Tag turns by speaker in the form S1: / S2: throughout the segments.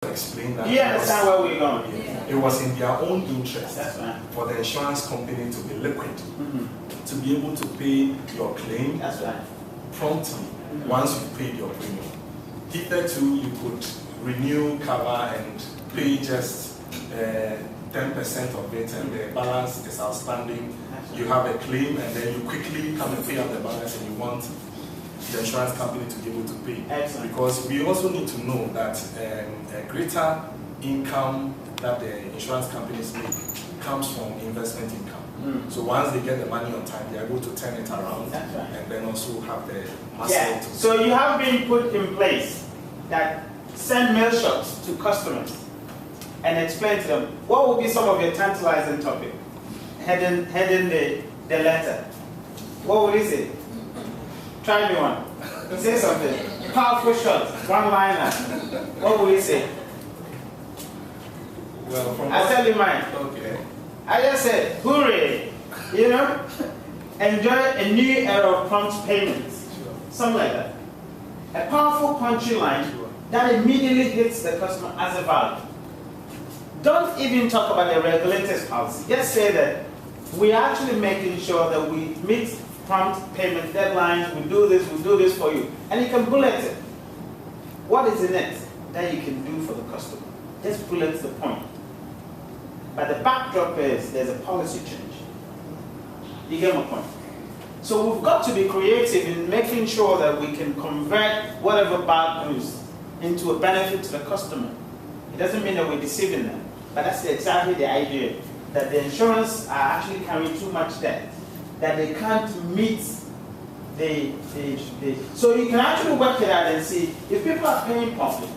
S1: explain that.
S2: Do you understand where we're going?
S1: Yeah. It was in their own interest for the insurance company to be liquid, to be able to pay your claim promptly once you paid your premium. Hitherto, you could renew cover and pay just 10% of it, and the balance is outstanding. You have a claim, and then you quickly come and pay up the balance, and you want the insurance company to be able to pay.
S2: Excellent.
S1: Because we also need to know that a greater income that the insurance companies make comes from investment income. So once they get the money on time, they are able to turn it around, and then also have the muscle to.
S2: So you have been put in place that send mail shots to customers and explain to them what will be some of your tantalizing topic heading the letter. What will he say? Try me one. Say something. Powerful shot, one liner. What will he say?
S1: Well, from
S2: I tell you mine.
S1: Okay.
S2: I just said, hooray! You know? Enjoy a new era of prompt payments. Something like that. A powerful punchy line that immediately hits the customer as a value. Don't even talk about the regulator's policy. Just say that we're actually making sure that we meet prompt payment deadlines, we do this for you. And you can bullet it. What is in it that you can do for the customer? Just bullet the point. But the backdrop is there's a policy change. You get my point? So we've got to be creative in making sure that we can convert whatever bad news into a benefit to the customer. It doesn't mean that we're deceiving them, but that's exactly the idea, that the insurance are actually carrying too much debt, that they can't meet so you can actually work it out and see, if people are paying promptly,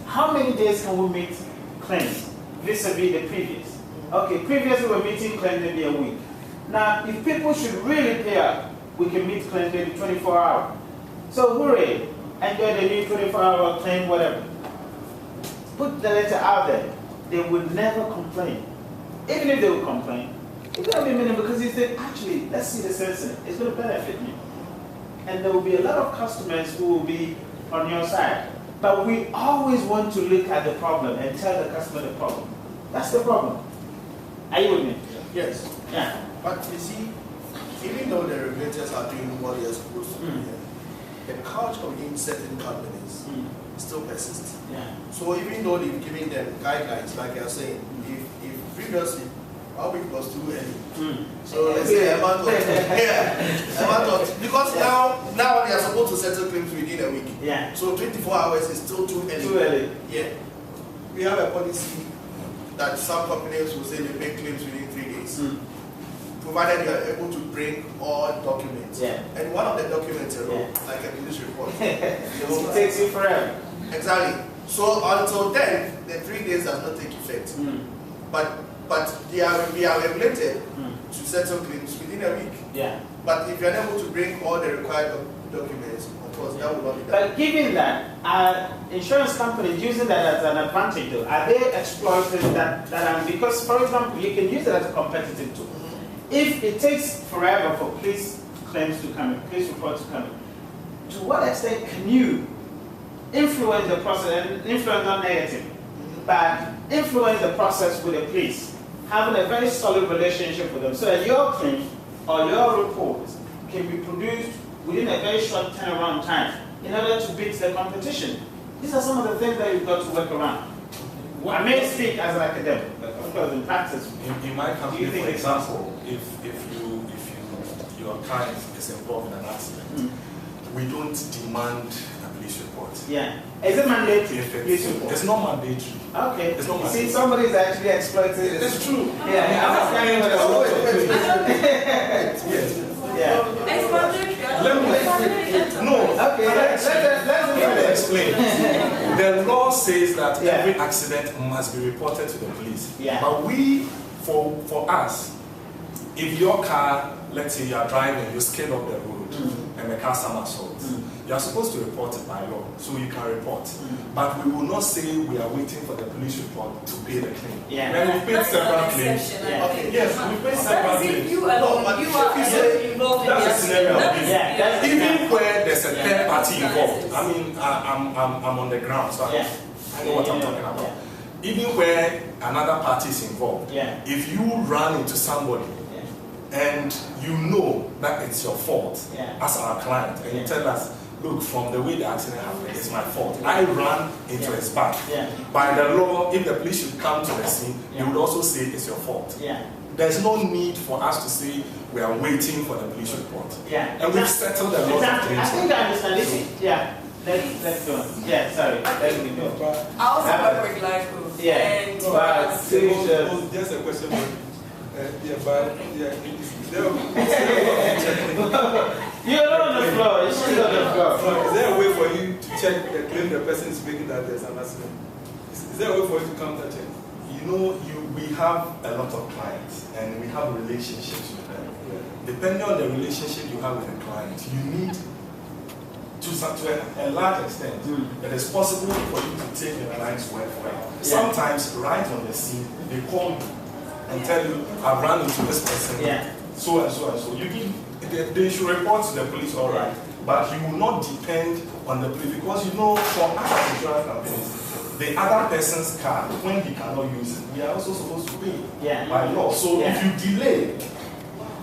S2: how many days can we meet claims vis-a-vis the previous? Okay, previously we were meeting claims maybe a week. Now, if people should really pay up, we can meet claims maybe 24 hours. So hooray, enjoy the new 24-hour claim, whatever. Put the letter out there. They would never complain. Even if they would complain, it's going to be minimal because you say, actually, let's see the sense in it. It's going to benefit me. And there will be a lot of customers who will be on your side. But we always want to look at the problem and tell the customer the problem. That's the problem. Are you with me?
S3: Yes.
S2: Yeah.
S3: But you see, even though the regulators are doing what they are supposed to do, the culture within certain companies still persists.
S2: Yeah.
S3: So even though they've given them guidelines, like you're saying, if previously our week was too early. So let's say a month or two. Because now they are supposed to settle claims within a week.
S2: Yeah.
S3: So 24 hours is still too early.
S2: Too early.
S3: Yeah. We have a policy that some companies will say they make claims within 3 days. Provided you are able to bring all documents.
S2: Yeah.
S3: And one of the documents, like a police report.
S2: It takes you forever.
S3: Exactly. So until then, the 3 days does not take effect. But we are regulated to settle claims within a week.
S2: Yeah.
S3: But if you are unable to bring all the required documents, of course, that will not be done.
S2: But given that, are insurance companies using that as an advantage though? Are they exploiting that? Because, for example, you can use it as a competitive tool. If it takes forever for police claims to come in, police reports to come in, to what extent can you influence the process, and influence not negative, but influence the process with the police, having a very solid relationship with them, so that your claim or your report can be produced within a very short turnaround time in order to beat the competition. These are some of the things that you've got to work around. I may speak as an academic, but of course in practice.
S1: In my company, for example, if your client is involved in an accident, we don't demand a police report.
S2: Yeah. Is it mandatory?
S1: It's not mandatory.
S2: Okay.
S1: It's not mandatory.
S2: See, somebody is actually exploiting it.
S1: It's true.
S2: Yeah. Yeah.
S1: Let me explain. The law says that every accident must be reported to the police.
S2: Yeah.
S1: But for us, if your car, let's say you are driving, you skid off the road, and the car somersaults, you are supposed to report it by law, so you can report. But we will not say we are waiting for the police report to pay the claim.
S2: Yeah.
S1: Then we paid several claims.
S3: Okay.
S1: Yes, we paid several claims.
S4: You alone, you are involved in
S1: That's a scenario.
S2: Yeah.
S1: Even where there's a third party involved. I mean, I'm on the ground, so I know what I'm talking about. Even where another party is involved, if you run into somebody and you know that it's your fault as our client, and you tell us, look, from the way the accident happened, it's my fault. I ran into his back. By the law, if the police should come to the scene, they would also say it's your fault. There's no need for us to say we are waiting for the police report. And we've settled a lot of things.
S2: I think I understand. Let's go. Sorry. Let me go.
S4: I also work with life group. And
S1: just a question.
S2: You're not on the floor. It's still on the floor.
S5: Is there a way for you to check the claim the person is making that there's an accident? Is there a way for you to counter check?
S1: You know, we have a lot of clients and we have relationships with them. Depending on the relationship you have with a client, you need to a large extent, it is possible for you to take the client's word for it. Sometimes, right on the scene, they call you and tell you, I've run into this person, so and so and so. You give, they should report to the police, all right, but you will not depend on the police because you know, for other insurance companies, the other person's car, when he cannot use it, we are also supposed to pay by law. So if you delay,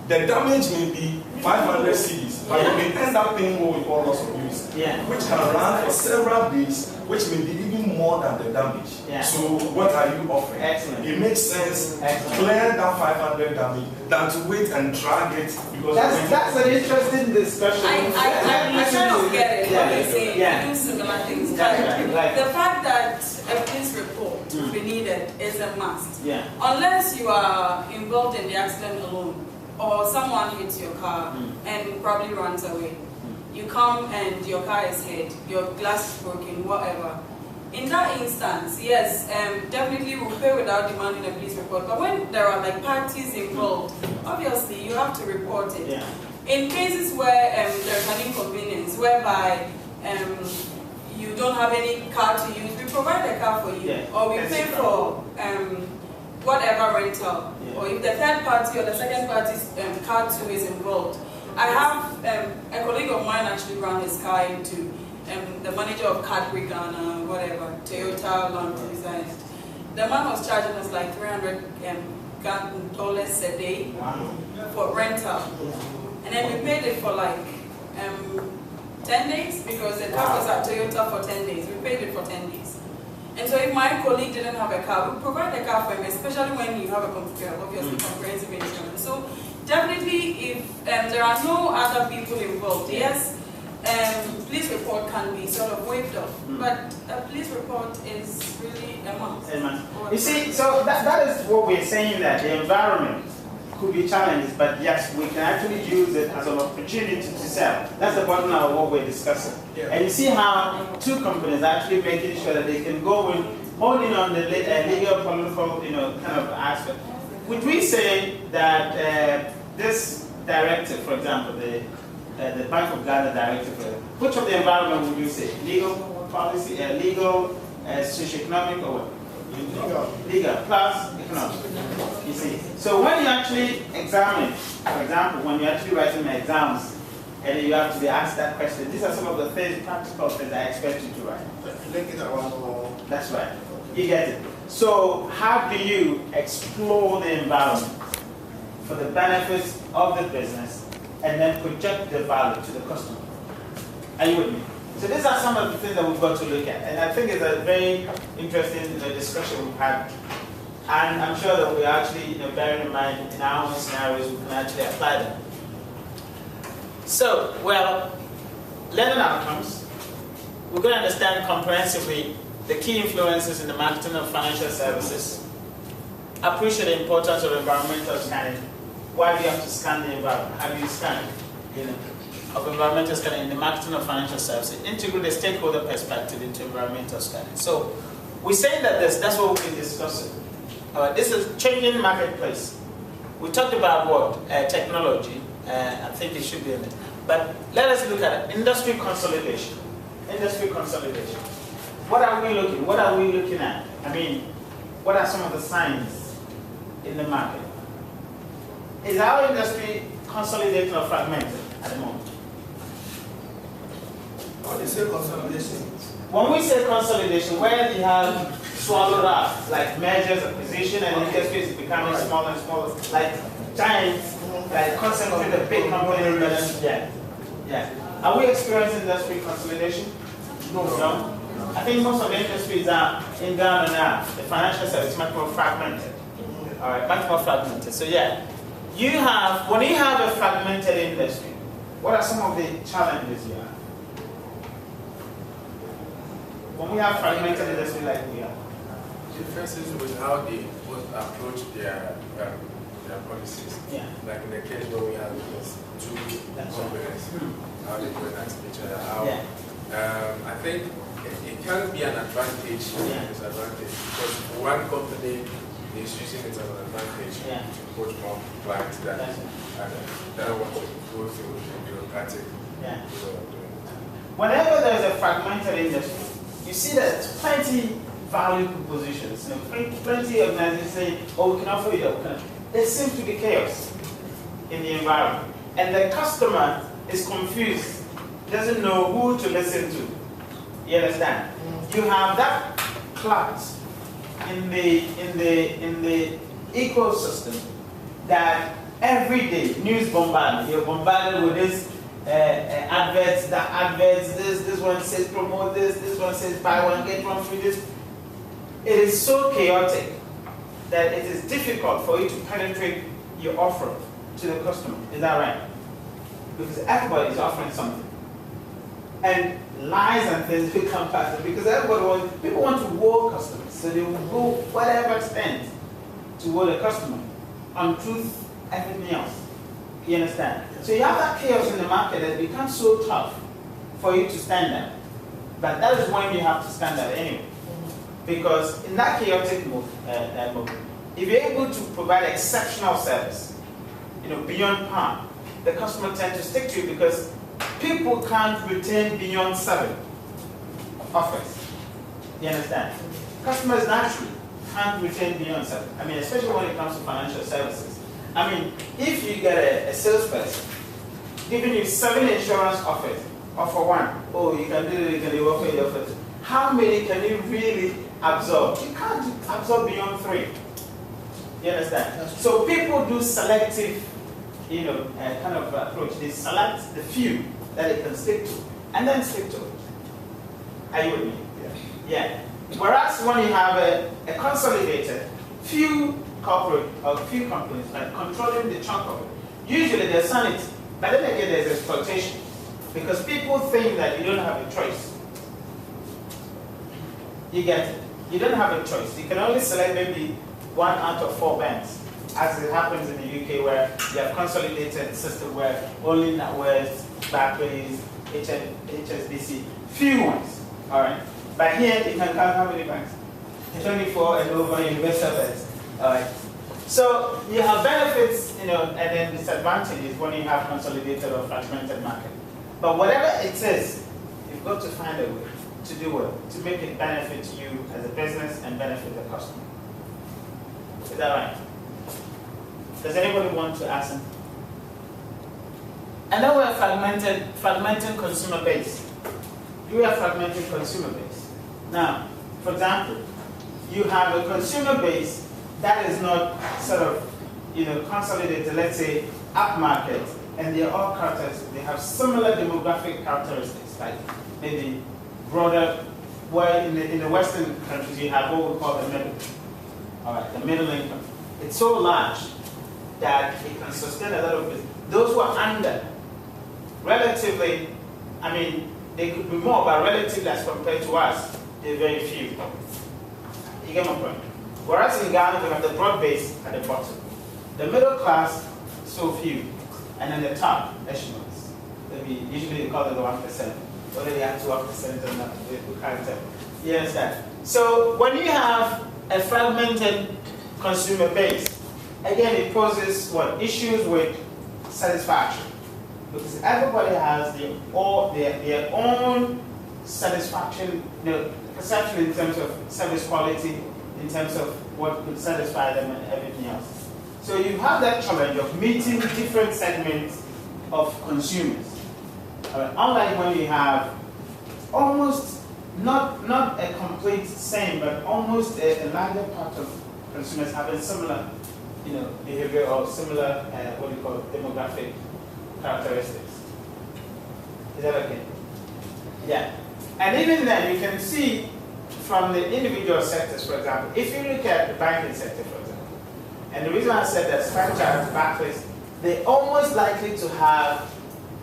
S1: the damage may be 500 cedis, but you may end up paying what we call loss of use, which can run for several days, which may be even more than the damage. So what are you offering? It makes sense to clear that 500 damage than to wait and drag it. Because
S2: that's an interesting discussion.
S4: I kind of get it. What you're saying, you do similar things. But the fact that a police report will be needed is a must. Unless you are involved in the accident alone, or someone hits your car and probably runs away. You come and your car is hit, your glass is broken, whatever. In that instance, yes, definitely we'll pay without demanding a police report. But when there are like parties involved, obviously you have to report it. In cases where there's an inconvenience, whereby you don't have any car to use, we provide a car for you, or we pay for whatever rental. Or if the third party or the second party's car too is involved. I have a colleague of mine actually ran his car into the manager of Cadbury Ghana, whatever, Toyota Land Cruiser. The man was charging us like $300 a day for rental. And then we paid it for like 10 days because the car was at Toyota for 10 days. We paid it for 10 days. And so if my colleague didn't have a car, we provide a car for him, especially when you have a obviously comprehensive insurance. So definitely if there are no other people involved, yes, police report can be sort of waived off, but a police report is really a must.
S2: You see, so that is what we're saying, that the environment could be challenges, but yes, we can actually use it as an opportunity to sell. That's the bottom line of what we're discussing. And you see how two companies are actually making sure that they can go in, holding on the legal, political, kind of aspect. Would we say that this directive, for example, the Bank of Ghana directive, which of the environment would you say? Legal policy, legal, socio-economic, or what? Legal plus economic. You see. So when you actually examine, for example, when you're actually writing the exams, and you have to be asked that question, these are some of the things, practical things I expect you to write. That's right. You get it. So how do you explore the environment for the benefits of the business and then project the value to the customer? Are you with me? So these are some of the things that we've got to look at. And I think it's a very interesting discussion we've had. And I'm sure that we actually, bearing in mind in our own scenarios, we can actually apply them. So, well, learning outcomes. We're going to understand comprehensively the key influences in the marketing of financial services. Appreciate the importance of environmental scanning. Why do you have to scan the environment? How do you scan it? Of environmental scanning in the marketing of financial services. Integrate the stakeholder perspective into environmental scanning. So, we're saying that that's what we've been discussing. This is changing marketplace. We talked about what? Technology. I think it should be in it. But let us look at it. Industry consolidation. Industry consolidation. What are we looking at? I mean, what are some of the signs in the market? Is our industry consolidating or fragmented at the moment?
S3: When you say consolidation,
S2: when we say consolidation, where you have swallowed up, like mergers, acquisition, and industry is becoming smaller and smaller, like giants, like concentrated big companies, Are we experiencing industry consolidation? No. I think most of the industries are in Ghana now. The financial sector is much more fragmented. All right, much more fragmented. So yeah, when you have a fragmented industry, what are some of the challenges you have? When we have fragmented industry like we have.
S6: Differences with how they would approach their policies.
S2: Yeah.
S6: Like in the case where we have those two companies, how they go against each other. I think it can be an advantage and disadvantage because one company is using it as an advantage to push more clients than that want to go through the bureaucratic way of doing it.
S2: Whenever there's a fragmented industry, you see that plenty value propositions, plenty of organizations saying, oh, we can offer you that. There seems to be chaos in the environment. And the customer is confused, doesn't know who to listen to. You understand? You have that class in the ecosystem that every day news bombardment. You're bombarded with this adverts, this one says promote this one says buy one, get one free this. It is so chaotic that it is difficult for you to penetrate your offer to the customer. Is that right? Because everybody is offering something. And lies and things become faster because people want to woo customers. So they will go whatever extent to woo the customer. Untruth, everything else. You understand? So you have that chaos in the market that becomes so tough for you to stand out. But that is when you have to stand out anyway. Because in that chaotic mode, if you're able to provide exceptional service, beyond par, the customer tends to stick to you because people can't retain beyond 7 offers. You understand? Customers naturally can't retain beyond 7. I mean, especially when it comes to financial services. I mean, if you get a salesperson giving you 7 insurance offers, offer 1, oh, you can do it, you can offer the offers. How many can you really absorb? You can't absorb beyond 3. You understand? So people do selective, kind of approach. They select the few that they can stick to, and then stick to it. Are you with me? Yeah. Whereas when you have a consolidated, few corporate or few companies like controlling the chunk of it, usually there's sanity, but then again there's exploitation because people think that you don't have a choice. You get it? You don't have a choice. You can only select maybe 1 out of 4 banks, as it happens in the UK where you have consolidated system where only NatWest, Barclays, HSBC, few ones, all right? But here you can count how many banks? 24 and over universal banks, all right? So you have benefits, and then disadvantages when you have consolidated or fragmented market. But whatever it is, you've got to find a way to do it, to make it benefit you as a business and benefit the customer. Is that right? Does anybody want to ask him? And then we have fragmenting consumer base. You have fragmented consumer base. Now, for example, you have a consumer base that is not sort of, consolidated, let's say, upmarket, and they're all characteristics. They have similar demographic characteristics, like maybe broader, where in the Western countries you have what we call the middle. All right, the middle income. It's so large that it can sustain a lot of business. Those who are under, relatively, I mean, they could be more, but relatively as compared to us, they're very few. You get my point? Whereas in Ghana, we have the broad base at the bottom. The middle class, so few. And then the top, echelons. Usually they call it the 1%. Whether they have to 1% or not, we can't tell. You understand? So when you have a fragmented consumer base, again, it poses what? Issues with satisfaction. Because everybody has their own satisfaction, perception in terms of service quality, in terms of what could satisfy them and everything else. So you have that challenge of meeting different segments of consumers. Unlike when you have almost not a complete same, but almost a larger part of consumers having similar, behavior or similar, demographic characteristics. Is that okay? Yeah. And even then, you can see from the individual sectors, for example, if you look at the banking sector, for example, and the reason I said that franchise Barclays, they're almost likely to have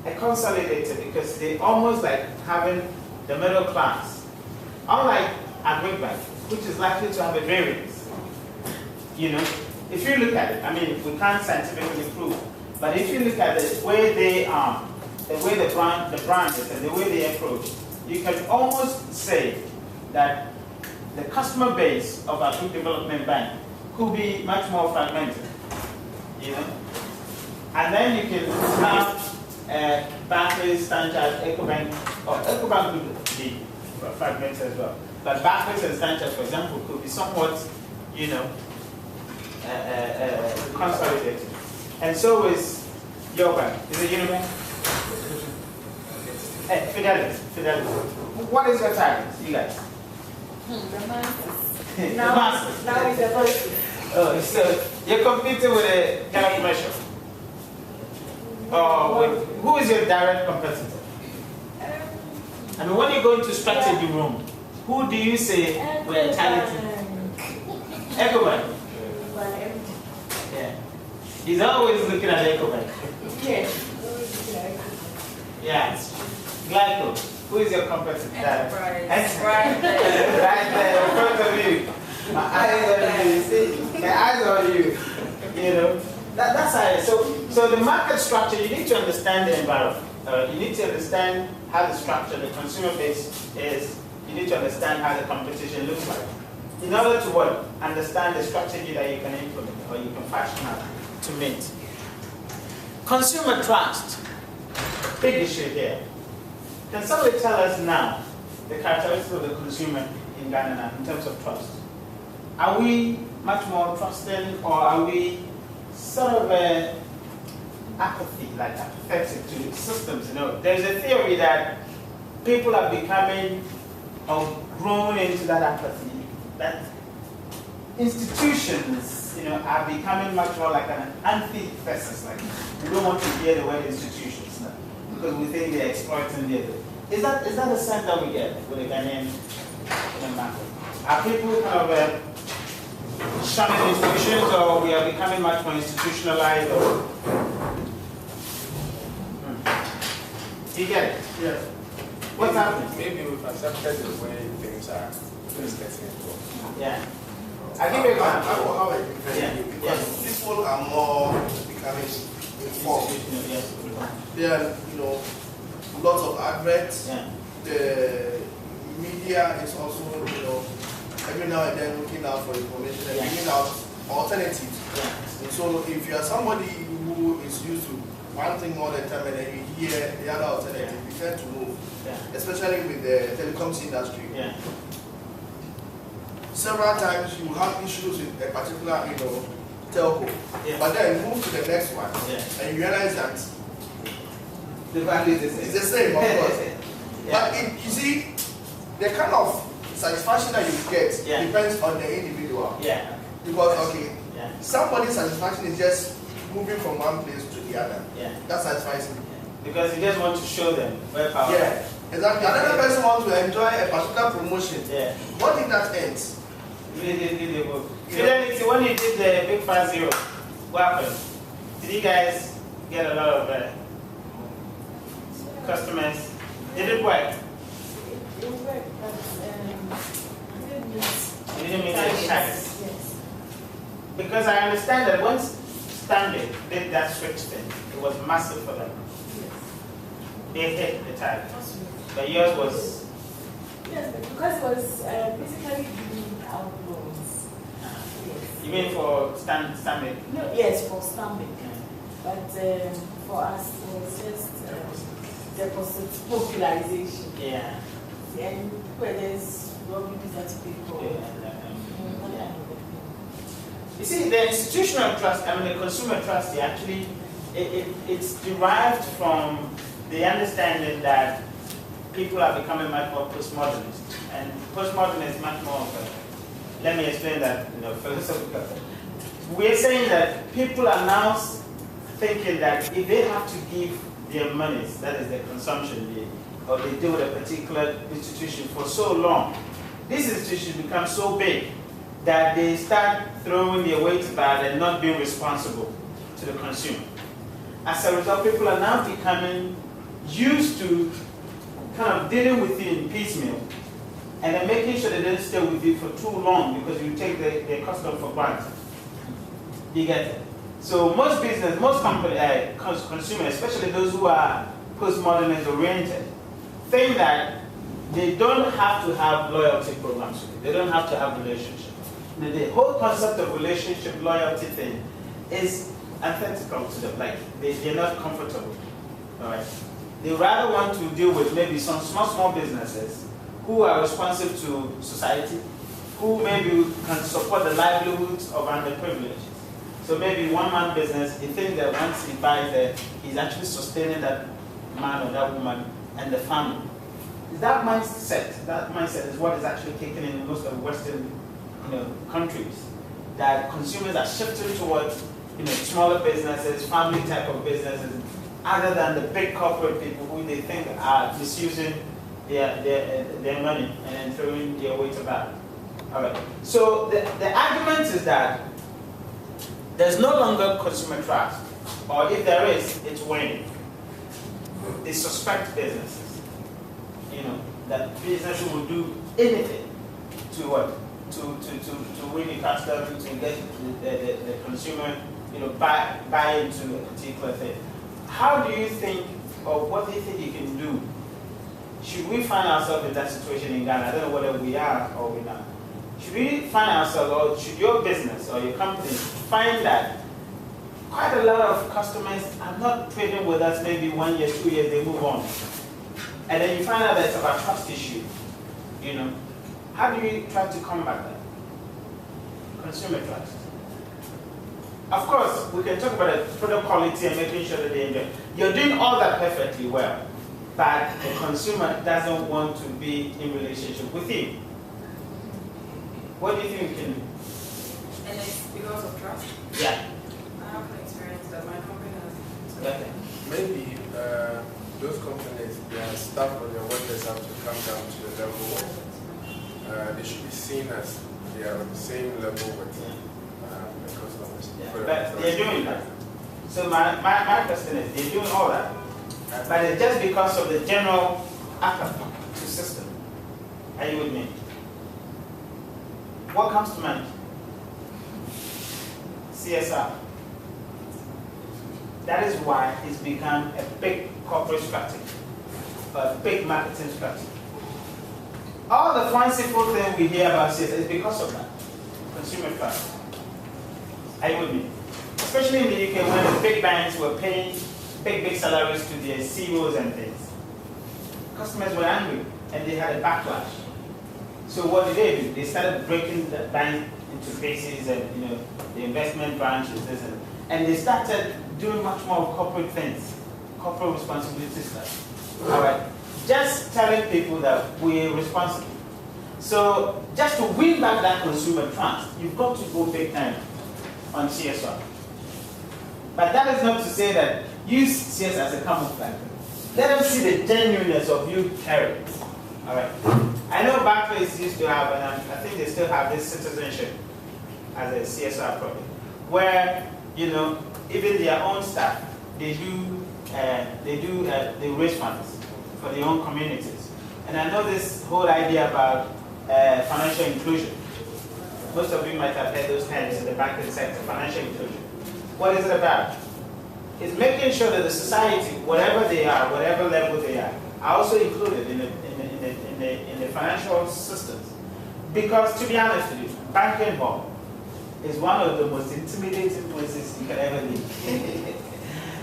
S2: a consolidator because they're almost like having the middle class. Unlike Agribank, which is likely to have a variance. If you look at it, I mean, we can't scientifically prove, but if you look at the way they are, the way the brand is, and the way they approach, you can almost say that the customer base of a Group Development Bank could be much more fragmented. And then you can have Barclays, Franchise, EcoBank, or EcoBank could be fragmented as well. But Barclays and Franchise, for example, could be somewhat, consolidated. And so is your bank. Is it Unibank? Fidelity. What is your target, you guys?
S7: The masses.
S2: The
S7: Now
S2: masses.
S7: it's the voices.
S2: Oh, so you're competing with a direct commercial? Or who is your direct competitor? I mean, when you go into strategy room, who do you say we're targeting? EcoBank. Yeah. He's always looking at EcoBank.
S7: Yes.
S2: Yeah. Glyco, who is your competitor?
S4: Enterprise.
S2: Right there. Right there in front of you. My eyes on you. See? My eyes on you. That's how it is. So the market structure, you need to understand the environment. You need to understand how the structure, the consumer base is. You need to understand how the competition looks like. In order to what? Understand the strategy that you can implement or you can fashion out to meet. Consumer trust. Big issue here. Can somebody tell us now the characteristics of the consumer in Ghana now in terms of trust? Are we much more trusting, or are we sort of apathy, like apathetic to systems? There's a theory that people are becoming or grown into that apathy, that institutions, are becoming much more like an antithesis. Like we don't want to hear the word institutions now because we think they're exploiting the other. Is that a sense that we get with the Ghanaian market? Are people kind of shunning institutions, or we are becoming much more institutionalized? Or do you get it?
S5: Yes.
S2: What's happening?
S6: Maybe we've accepted the way things are.
S2: Yeah. I'll give you an example.
S3: How I defend you, because people are more becoming informed.
S2: Yes.
S3: There are, lots of adverts.
S2: Yeah.
S3: The media is also, every now and then looking out for information and bringing out alternatives.
S2: Yeah.
S3: And so if you are somebody who is used to one thing all the time and then you hear the other alternative, you tend to move.
S2: Yeah.
S3: Especially with the telecoms industry.
S2: Yeah.
S3: Several times you have issues with a particular, telco.
S2: Yeah.
S3: But then move to the next one.
S2: Yeah.
S3: And you realize that
S2: The value is the same.
S3: it's the same, of course.
S2: Yeah.
S3: But you see, the kind of satisfaction that you get depends on the individual.
S2: Yeah.
S3: Because,
S2: Yeah.
S3: somebody's satisfaction is just moving from one place to the other.
S2: Yeah.
S3: That satisfies me.
S2: Because you just want to show them where power
S3: Yeah, exactly. Another person wants to enjoy a particular promotion.
S2: Yeah.
S3: What if that ends?
S2: Fidelity, when you did the Big 5-0, what happened? Did you guys get a lot of customers? Did it work?
S7: It worked, but
S2: You didn't meet the chance.
S7: Yes.
S2: Because I understand that once Stanley did that switch thing, it was massive for them.
S7: Yes.
S2: They hit the target. But yours was.
S7: Yes, but because it was basically giving out loans. Yes.
S2: You mean for Stanley?
S7: No, yes, for Stanbic. But for us, it was just deposit popularization.
S2: Yeah.
S7: And where there's revenues that people.
S2: You see, the institutional trust, the consumer trust, actually, it's derived from the understanding that people are becoming much more postmodernist. And postmodern is much more of a, let me explain that, philosophical. We're saying that people are now thinking that if they have to give their monies, that is their consumption, or they deal with a particular institution for so long, this institution becomes so big that they start throwing their weight about and not being responsible to the consumer. As a result, people are now becoming used to kind of dealing with you in piecemeal and then making sure they don't stay with you for too long because you take their custom for granted. You get it? So most business, most company, consumers, especially those who are postmodernist oriented, think that they don't have to have loyalty programs with you. They don't have to have relationships. The whole concept of relationship loyalty thing is antithetical to them. Like they're not comfortable. All right. They rather want to deal with maybe some small businesses who are responsive to society, who maybe can support the livelihoods of underprivileged. So maybe one-man business, he thinks that once he buys it, he's actually sustaining that man or that woman and the family. That mindset is what is actually taken in most of Western countries. That consumers are shifting towards smaller businesses, family type of businesses, other than the big corporate people who they think are misusing their money and then throwing their weight about. All right. So the argument is that there's no longer consumer trust, or if there is, it's waning. They suspect businesses. That businesses will do anything to what? To win the customer, to get the consumer, buy into a particular thing. How do you think, or what do you think you can do? Should we find ourselves in that situation in Ghana? I don't know whether we are or we're not. Should we find ourselves, or should your business or your company find that quite a lot of customers are not trading with us maybe 1 year, 2 years, they move on. And then you find out that it's about trust issue. How do you try to combat that? Consumer trust. Of course, we can talk about the product quality and making sure that they enjoy. You're doing all that perfectly well, but the consumer doesn't want to be in relationship with you. What do you think you can do?
S4: And it's because of trust?
S2: Yeah.
S4: I have an experience that my company has.
S2: Okay.
S6: Maybe those companies, their staff or their workers have to come down to the level of, they should be seen as they are on the same level with the customers.
S2: Yeah. But they're doing that. So my question is, they're doing all that, but it's just because of the general apathy to system. Are you with me? What comes to mind? CSR. That is why it's become a big corporate strategy, a big marketing strategy. All the fanciful things we hear about CSR is because of that. Consumer trust. Are you with me? Especially in the UK, when the big banks were paying big salaries to their CEOs and things. Customers were angry and they had a backlash. So what did they do? They started breaking the bank into pieces and the investment branches, and they started doing much more corporate things, corporate responsibility stuff. All right, just telling people that we're responsible. So just to win back that consumer trust, you've got to go big time on CSR. But that is not to say that use CSR as a camouflage. Let them see the genuineness of you caring. All right. I know Barclays used to have, and I think they still have this citizenship as a CSR project, where even their own staff, they raise funds for their own communities. And I know this whole idea about financial inclusion. Most of you might have heard those terms in the banking sector, financial inclusion. What is it about? It's making sure that the society, whatever they are, whatever level they are also included in the financial systems. Because to be honest with you, banking hall is one of the most intimidating places you can ever live.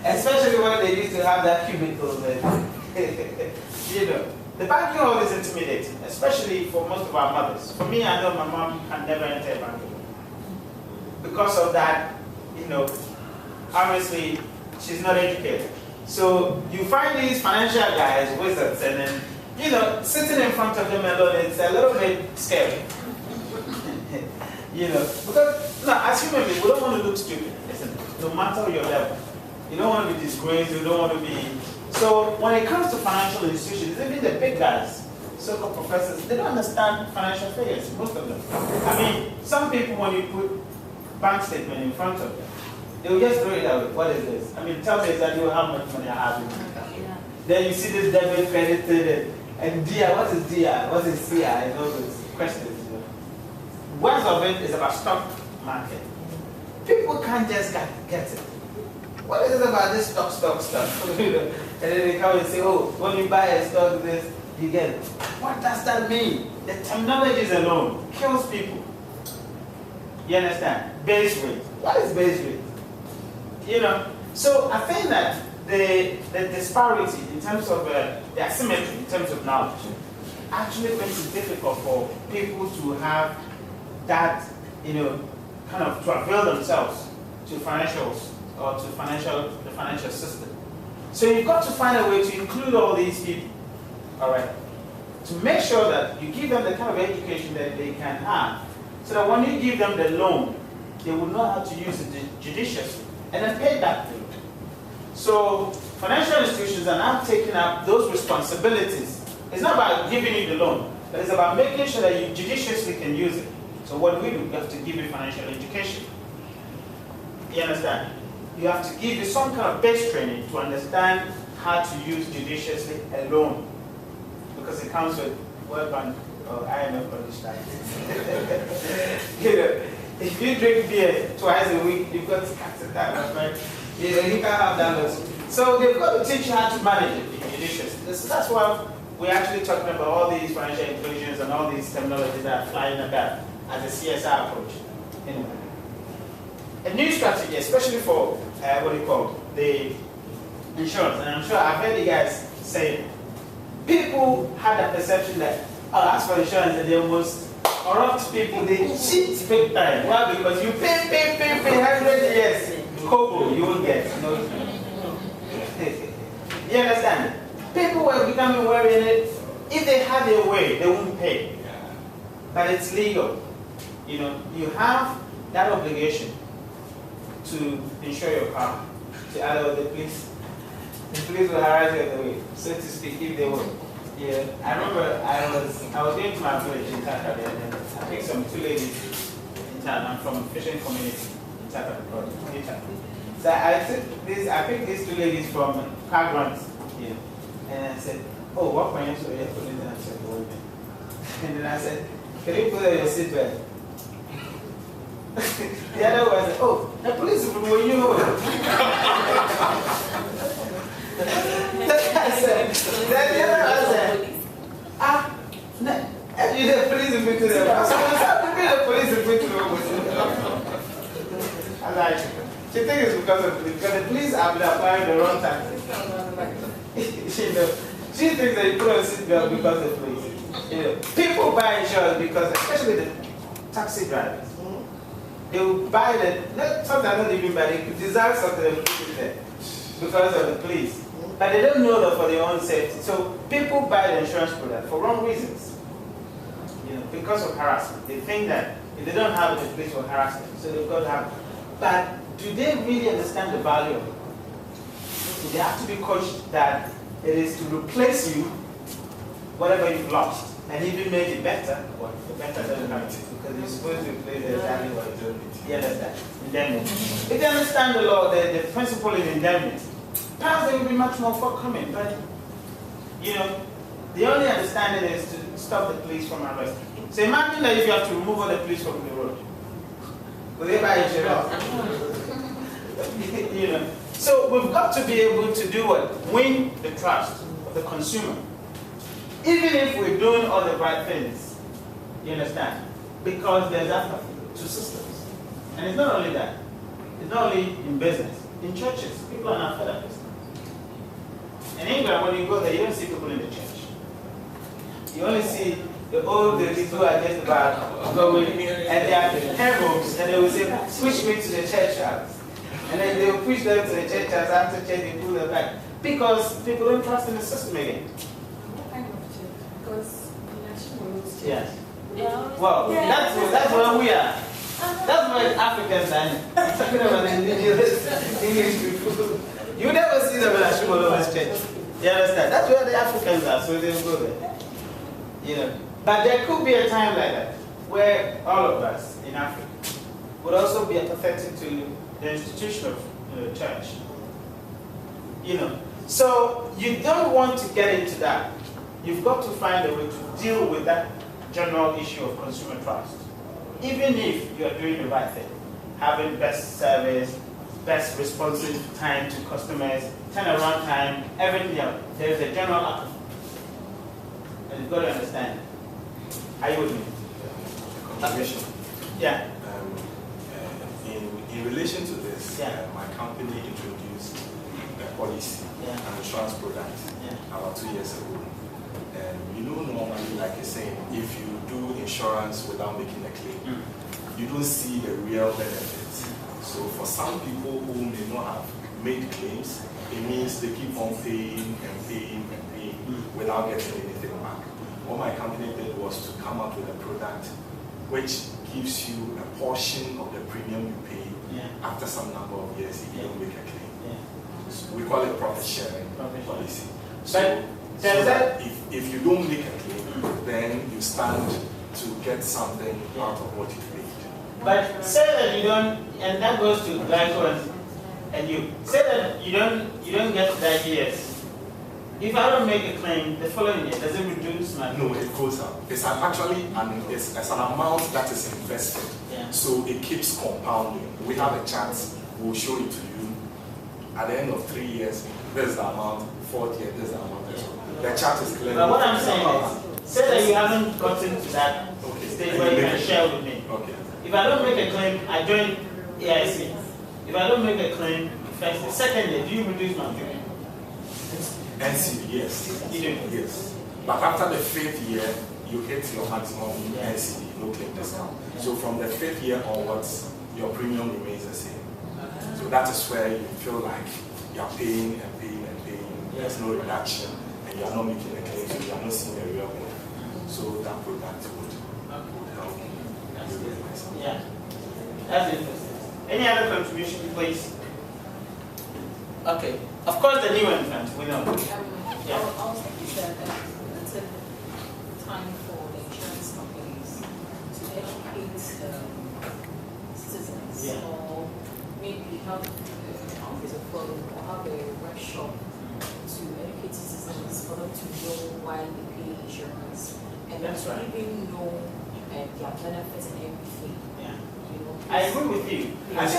S2: Especially when they used to have that cubicle. The banking hall is intimidating, especially for most of our mothers. For me, I know my mom can never enter a banking hall. Because of that, obviously, she's not educated. So you find these financial guys, wizards, and then you know, sitting in front of them alone, it's a little bit scary. You know, because no, as human beings, we don't want to look stupid, listen, no matter your level. You don't want to be disgraced, you don't want to be... So when it comes to financial institutions, even the big guys, so-called professors, they don't understand financial figures, most of them. I mean, some people, when you put bank statement in front of them, they will just throw it out. What is this? I mean, tell me exactly how much money I have in my account. Yeah. Then you see this debit, credited, and DI, what is DI? What is CI? And all those questions. You know. One of it is about stock market. People can't just get it. What is it about this stock stuff? And then they come and say, oh, when you buy a stock, this, you get it. What does that mean? The terminologies alone kills people. You understand? Base rate. What is base rate? You know, so I think that the disparity in terms of the asymmetry in terms of knowledge actually makes it difficult for people to have that, you know, kind of to avail themselves to financials or to the financial system. So you've got to find a way to include all these people, all right, to make sure that you give them the kind of education that they can have, so that when you give them the loan, they will know how to use it judiciously and then pay back to you. So financial institutions are now taking up those responsibilities. It's not about giving you the loan, but it's about making sure that you judiciously can use it. So what do? We have to give you financial education. You understand? You have to give you some kind of base training to understand how to use judiciously a loan, because it comes with World Bank or IMF conditions. You know, if you drink beer twice a week, you've got to cut it down, right? You know, you can't have that loss. So they've got to teach you how to manage it judiciously. So that's why we're actually talking about all these financial inclusions and all these terminologies that are flying about as a CSR approach. Anyway. A new strategy, especially for the insurance, and I'm sure I've heard you guys say, people had a perception that, oh, as for insurance, they're almost corrupt people, they cheat big time. Why? Because you pay 100 years, kobo, you won't get. No. You understand? People were becoming worried in it. If they had their way, they wouldn't pay. But it's legal. You know, you have that obligation to insure your car, to add all the police. The police will harass you on the way, so to speak, if they would. Yeah, I remember I was going to my village in Takada, and I picked some two ladies in town. I'm from a fishing community in Takada. So I picked these two ladies from car grants, yeah, and I said, oh, what financial are you putting in? I said, oh, and then I said, can you put on your seatbelt? The other one said, oh, the police will know you. Then the other one said, the police will be to them. I said, the police will be to them. I like, she thinks it's because the police have been applying the wrong taxes. You know, she thinks that you put on a seatbelt because of the police. You know, people buy insurance because, especially the taxi drivers, they will buy it, sometimes not even buy it, they could desire something and put it there because of the police. But they don't know that for their own safety. So people buy the insurance product for wrong reasons. You know, because of harassment. They think that if they don't have it, the police will harass them. So they've got to have it. But do they really understand the value of it? So they have to be coached that it is to replace you, whatever you've lost, and even make it better, or the better doesn't have to, because you're supposed to replace exactly what you do. You understand? Indemnity. If they understand the law, the principle is indemnity, perhaps they will be much more forthcoming. But, you know, the only understanding is to stop the police from arresting. So imagine that if you have to remove all the police from the road. Will they buy insurance? You know. So we've got to be able to do what? Win the trust of the consumer. Even if we're doing all the right things. You understand? Because there's apathy to systems. And it's not only that. It's not only in business. In churches, people are not fed up with it. In England, when you go there, you don't see people in the church. You only see the old ladies who are just about going, and they are hair robes, and they will say, push me to the church house. And then they will push them to the church house, after church they pull them back. Because people don't trust in the system again.
S7: What kind of church? because
S2: Yes. Well, that's where we are. That's where Africans are. Talking about the indigenous English people. You never see them in a Shimolo's church. You understand? That's where the Africans are, so they go there. You know. But there could be a time like that where all of us in Africa would also be apathetic to the institution of church. You know. So you don't want to get into that. You've got to find a way to deal with that general issue of consumer trust. Even if you're doing the right thing, having best service, best responsive time to customers, turnaround time, everything else, there's a general outcome. And you've got to understand. Are you with me?
S1: Contribution.
S2: Yeah.
S1: In relation to this,
S2: Yeah.
S1: my company introduced a policy,
S2: Yeah.
S1: an insurance product, about 2 years ago. And you know, normally, like you're saying, if you do insurance without making a claim, you don't see the real benefits. So for some people who may not have made claims, it means they keep on paying and paying and paying without getting anything back. What my company did was to come up with a product which gives you a portion of the premium you pay after some number of years if you don't make a claim. So we call it profit sharing policy. So that if you don't make a claim, then you stand to get something out of what you paid.
S2: But say that you don't, and that goes to Glyco and you. Say that you don't get that years. If I don't make a claim the following year, does it reduce my?
S1: No, it goes up. It's actually it's an amount that is invested. So it keeps compounding. We have a chart. We'll show it to you. At the end of 3 years, there's the amount. 4th year, there's the amount. The chart is clear.
S2: But what I'm saying is, say that you haven't gotten to that stage where you can share with me.
S1: Okay.
S2: If I don't make a claim, I join AIC. If I don't make a claim, first, the second year, do you reduce my premium?
S1: NCD, yes.
S2: You do?
S1: Yes. But after the 5th year, you hit your maximum NCD, no claim discount. So from the 5th year onwards, your premium remains the same. So that is where you feel like you are paying and paying and paying. There's no reduction, and you are not making a claim, so you are not seeing a real benefit. So that product would help you.
S2: Yeah. That's interesting. Any other contribution, please? Okay. Of course, the new entrant, we know.
S8: I was thinking that it's a time for the insurance companies to educate citizens or maybe have a forum or have a workshop to educate citizens for them to know why they pay insurance and to even know their benefits and everything.
S2: I agree with you.
S1: Not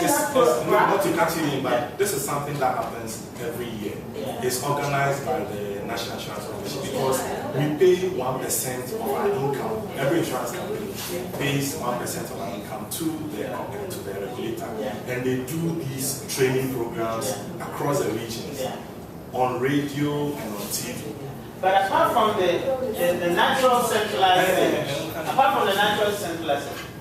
S1: to cut you in, but this is something that happens every year. It's organized by the National Insurance Commission because we pay 1% of our income. Every insurance company pays 1% of our income to the regulator, and they do these training programs across the regions on radio and on TV.
S2: But apart from the natural centralization,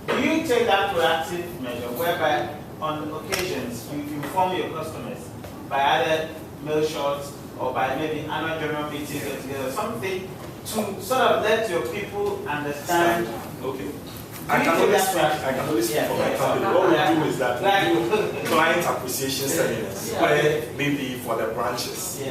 S2: do you take that proactive measure whereby on occasions you inform your customers by either mail shots or by maybe annual general meetings or together, something to sort of let your people understand?
S1: Okay. I can only speak for my company. What we do is that we do client appreciation seminars where maybe for the branches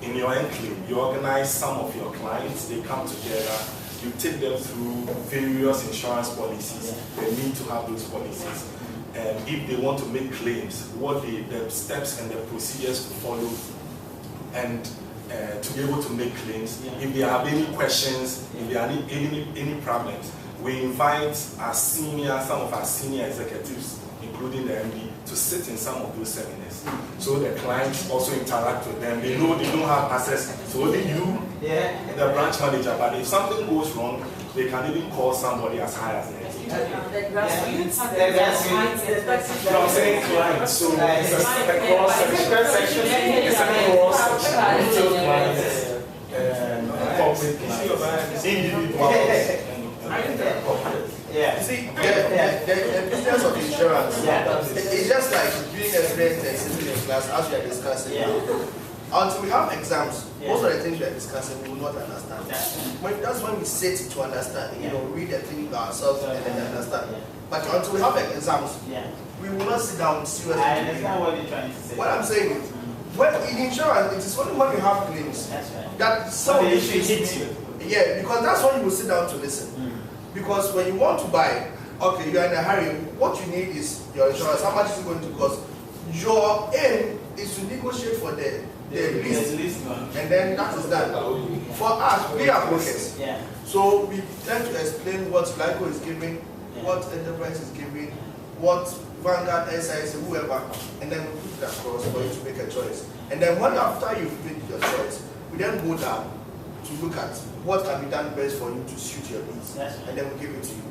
S1: in your enclave, you organize some of your clients, they come together. You take them through various insurance policies. They need to have those policies. And if they want to make claims, what the steps and the procedures to follow, and to be able to make claims. If they have any questions, if there are any problems, we invite some of our senior executives, including the MD, to sit in some of those seminars. So the clients also interact with them. They know they don't have access to only you, the branch manager, but if something goes wrong, they can even call somebody as high as the MD. I'm saying clients, so it's a cross-section. It's a cross-section. Retail clients, corporate clients, individuals.
S3: You see, the business of insurance, it's just like doing a friend and sitting in class as we are discussing. until we have exams, most of the things we are discussing we will not understand. That's when we sit to understand, read the thing ourselves and then understand. But until we have exams, we will not sit down seriously.
S2: I understand what you're trying to say.
S3: What I'm saying is, when in insurance, it is only when you have claims that some of the issues hit you. Yeah, because that's when you will sit down to listen. Because when you want to buy, okay, you are in a hurry, what you need is your insurance. How much is it going to cost? Your aim is to negotiate for the least one. And then that is done. For us, we are brokers. So we tend to explain what LICO is giving, what Enterprise is giving, what Vanguard, SIS, whoever, and then we put it across for you to make a choice. And then after you've made your choice, we then go down to look at what can be done best for you to suit your needs, and then we give it to you.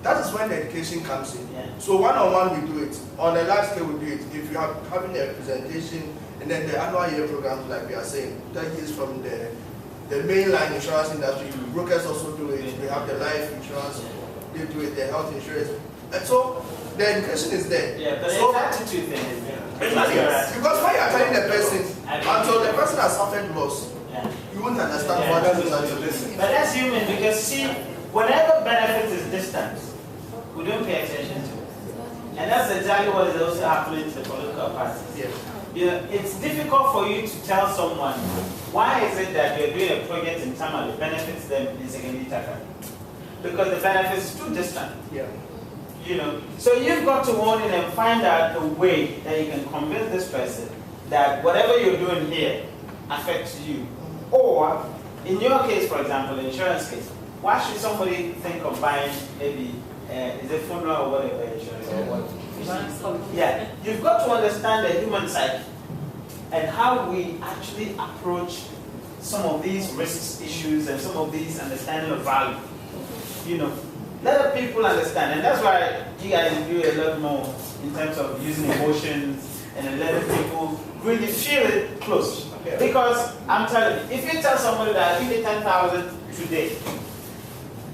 S3: That is when the education comes in. So one-on-one we do it. On a large scale we do it. If you are having a presentation, and then the annual year programs, like we are saying, that is from the mainline insurance industry. Brokers also do it. We have the life insurance, they do it, the health insurance. And so the education is there.
S2: So attitude thing is there.
S3: Because when you are telling the person, until the person has suffered loss, you won't understand what that is until listen.
S2: But that's human, because see, whenever benefit is distant, we don't pay attention to it. And that's exactly what is also happening to the political parties. It's difficult for you to tell someone, why is it that you're doing a project in Tamale that benefits them in Segenitaka? Because the benefit is too distant. So you've got to warn in and find out a way that you can convince this person that whatever you're doing here affects you. Or, in your case, for example, the insurance case, why should somebody think of buying maybe is it funeral or whatever insurance or what? You've got to understand the human psyche and how we actually approach some of these risks issues and some of these understanding of value. Let the people understand, and that's why you guys do a lot more in terms of using emotions and letting people really feel it close. Because I'm telling you, if you tell somebody that I'll give you 10,000 today,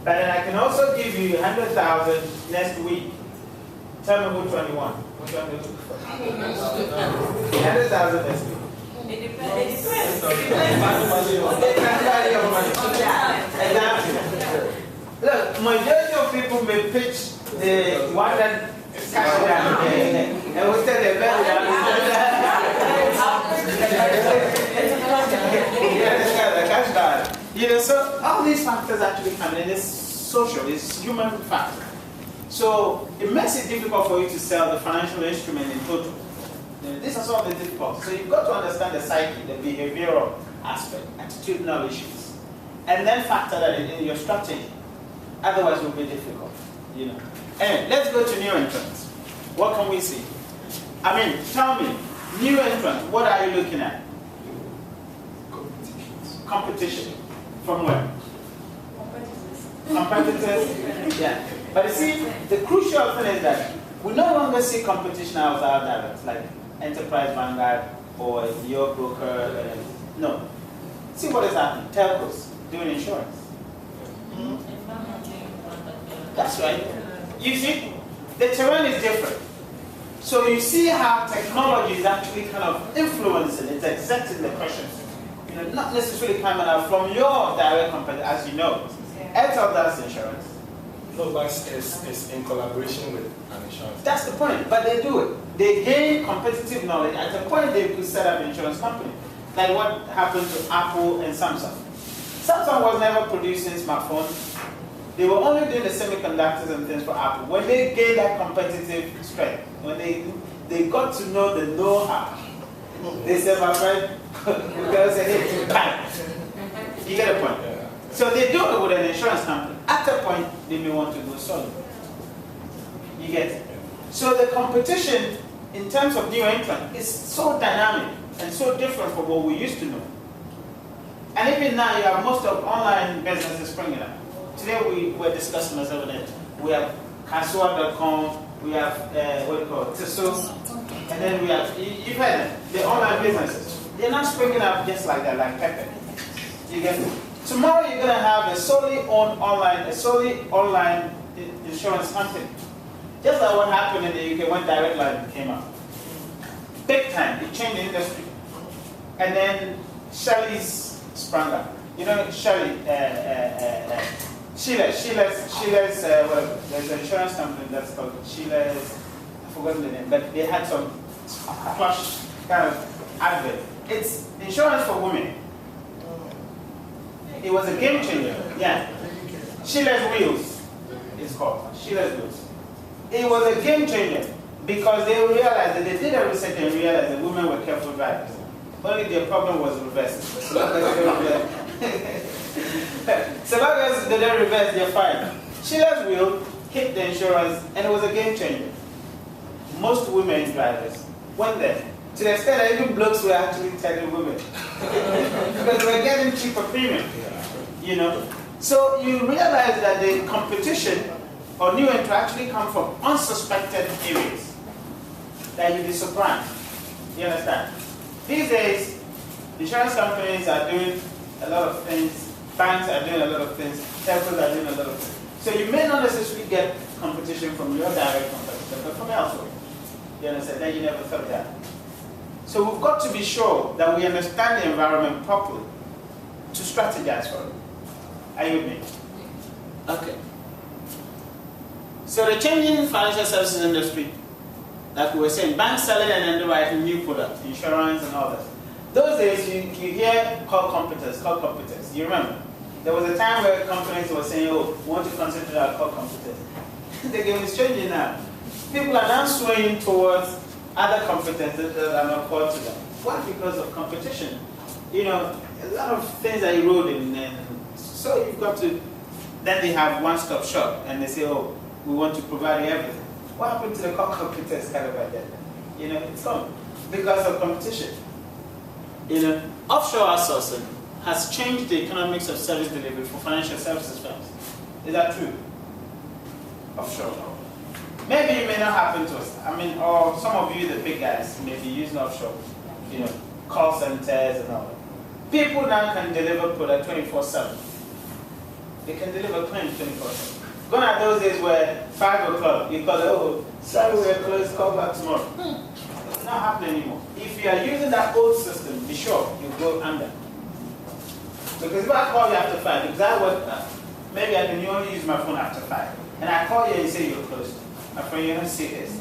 S2: but then I can also give you 100,000 next week. Tell me which one you want. Which one do you look for? 100,000 next week.
S4: It depends.
S2: Exactly. Look, majority of people may pitch the one that cash down, and we tell them cash down. So all these factors actually come in. It's social, it's human factor. So it makes it difficult for you to sell the financial instrument in total. These are some of the difficulties. So you've got to understand the psyche, the behavioral aspect, attitudinal issues, and then factor that in your strategy. Otherwise, it will be difficult. And let's go to new entrants. What can we see? Tell me, new entrants. What are you looking at? Competition. From where? Competitors. But you see, the crucial thing is that we no longer see competition outside direct, like Enterprise, Vanguard, or your broker. No. See what is happening. Telcos doing insurance. That's right. You see, the terrain is different. So you see how technology is actually kind of influencing, it's exerting the questions. Not necessarily coming out from your direct competitor, as you know. Airtel does insurance.
S1: No, but it's in collaboration with an insurance.
S2: That's the point, but they do it. They gain competitive knowledge. At the point they could set up an insurance company. Like what happened to Apple and Samsung. Samsung was never producing smartphones. They were only doing the semiconductors and things for Apple. When they gained that competitive strength, when they got to know the know-how, they said, my friend, because hey, bang. You get a point? So they do it with an insurance company. At a point, they may want to go solo. You get it? So the competition, in terms of new entrant, is so dynamic and so different from what we used to know. And even now, you have most of online businesses springing up. Today we were discussing as evident. We have Kasua.com, we have what do you call it, Tisso, and then we have, you've heard them, the online businesses. They're not springing up just like that, like Pepe. You get it? Tomorrow you're going to have a solely online insurance company. Just like what happened in the UK when Direct Line came out. Big time, it changed the industry. And then Shelley's sprang up. You know, Shelley, Sheila's, whatever. There's an insurance company that's called Sheila's, I've forgotten the name, but they had some plush kind of advert. It's insurance for women. It was a game changer. Yeah. Sheila's Wheels is called. Sheila's Wheels. It was a game changer because they realized that they did a research and realized that women were careful drivers. Only their problem was reversing. So long as they didn't reverse, they're fine. Sheila's Wheel hit the insurance and it was a game changer. Most women drivers went there. To the extent that even blokes were actually telling women. Because they were getting cheaper premium. You know? So you realize that the competition or new entry actually come from unsuspected areas. That you'd be surprised. You understand? These days, insurance companies are doing a lot of things, banks are doing a lot of things, telcos are doing a lot of things. So you may not necessarily get competition from your direct competitor, but from elsewhere. You understand? Then you never thought that. So we've got to be sure that we understand the environment properly to strategize for it. Are you with me? Okay. So the changing financial services industry, like we were saying, banks selling and underwriting new products, insurance and all that. Those days you hear core competence. You remember? There was a time where companies were saying, oh, we want to concentrate on core competence. The game is changing now. People are now swaying towards other competences that are not core to them. Why? Because of competition. You know, a lot of things are eroding, and so you've got to, then they have one-stop shop, and they say, oh, we want to provide you everything. What happened to the core competence kind of idea? You know, it's gone because of competition. You know, offshore outsourcing has changed the economics of service delivery for financial services firms. Is that true? Offshore. Maybe it may not happen to us. I mean, or some of you, the big guys, may be using offshore, you know, call centers and all that. People now can deliver product 24/7. They can deliver claims 24/7. Gone are those days where 5 o'clock, you call, oh, sorry, we're closed, call back tomorrow. It's not happening anymore. If you are using that old system, be sure you go under. Because if I call you after 5, because I work, maybe I can only use my phone after 5, and I call you and you say you're closed. My friend, you don't see this.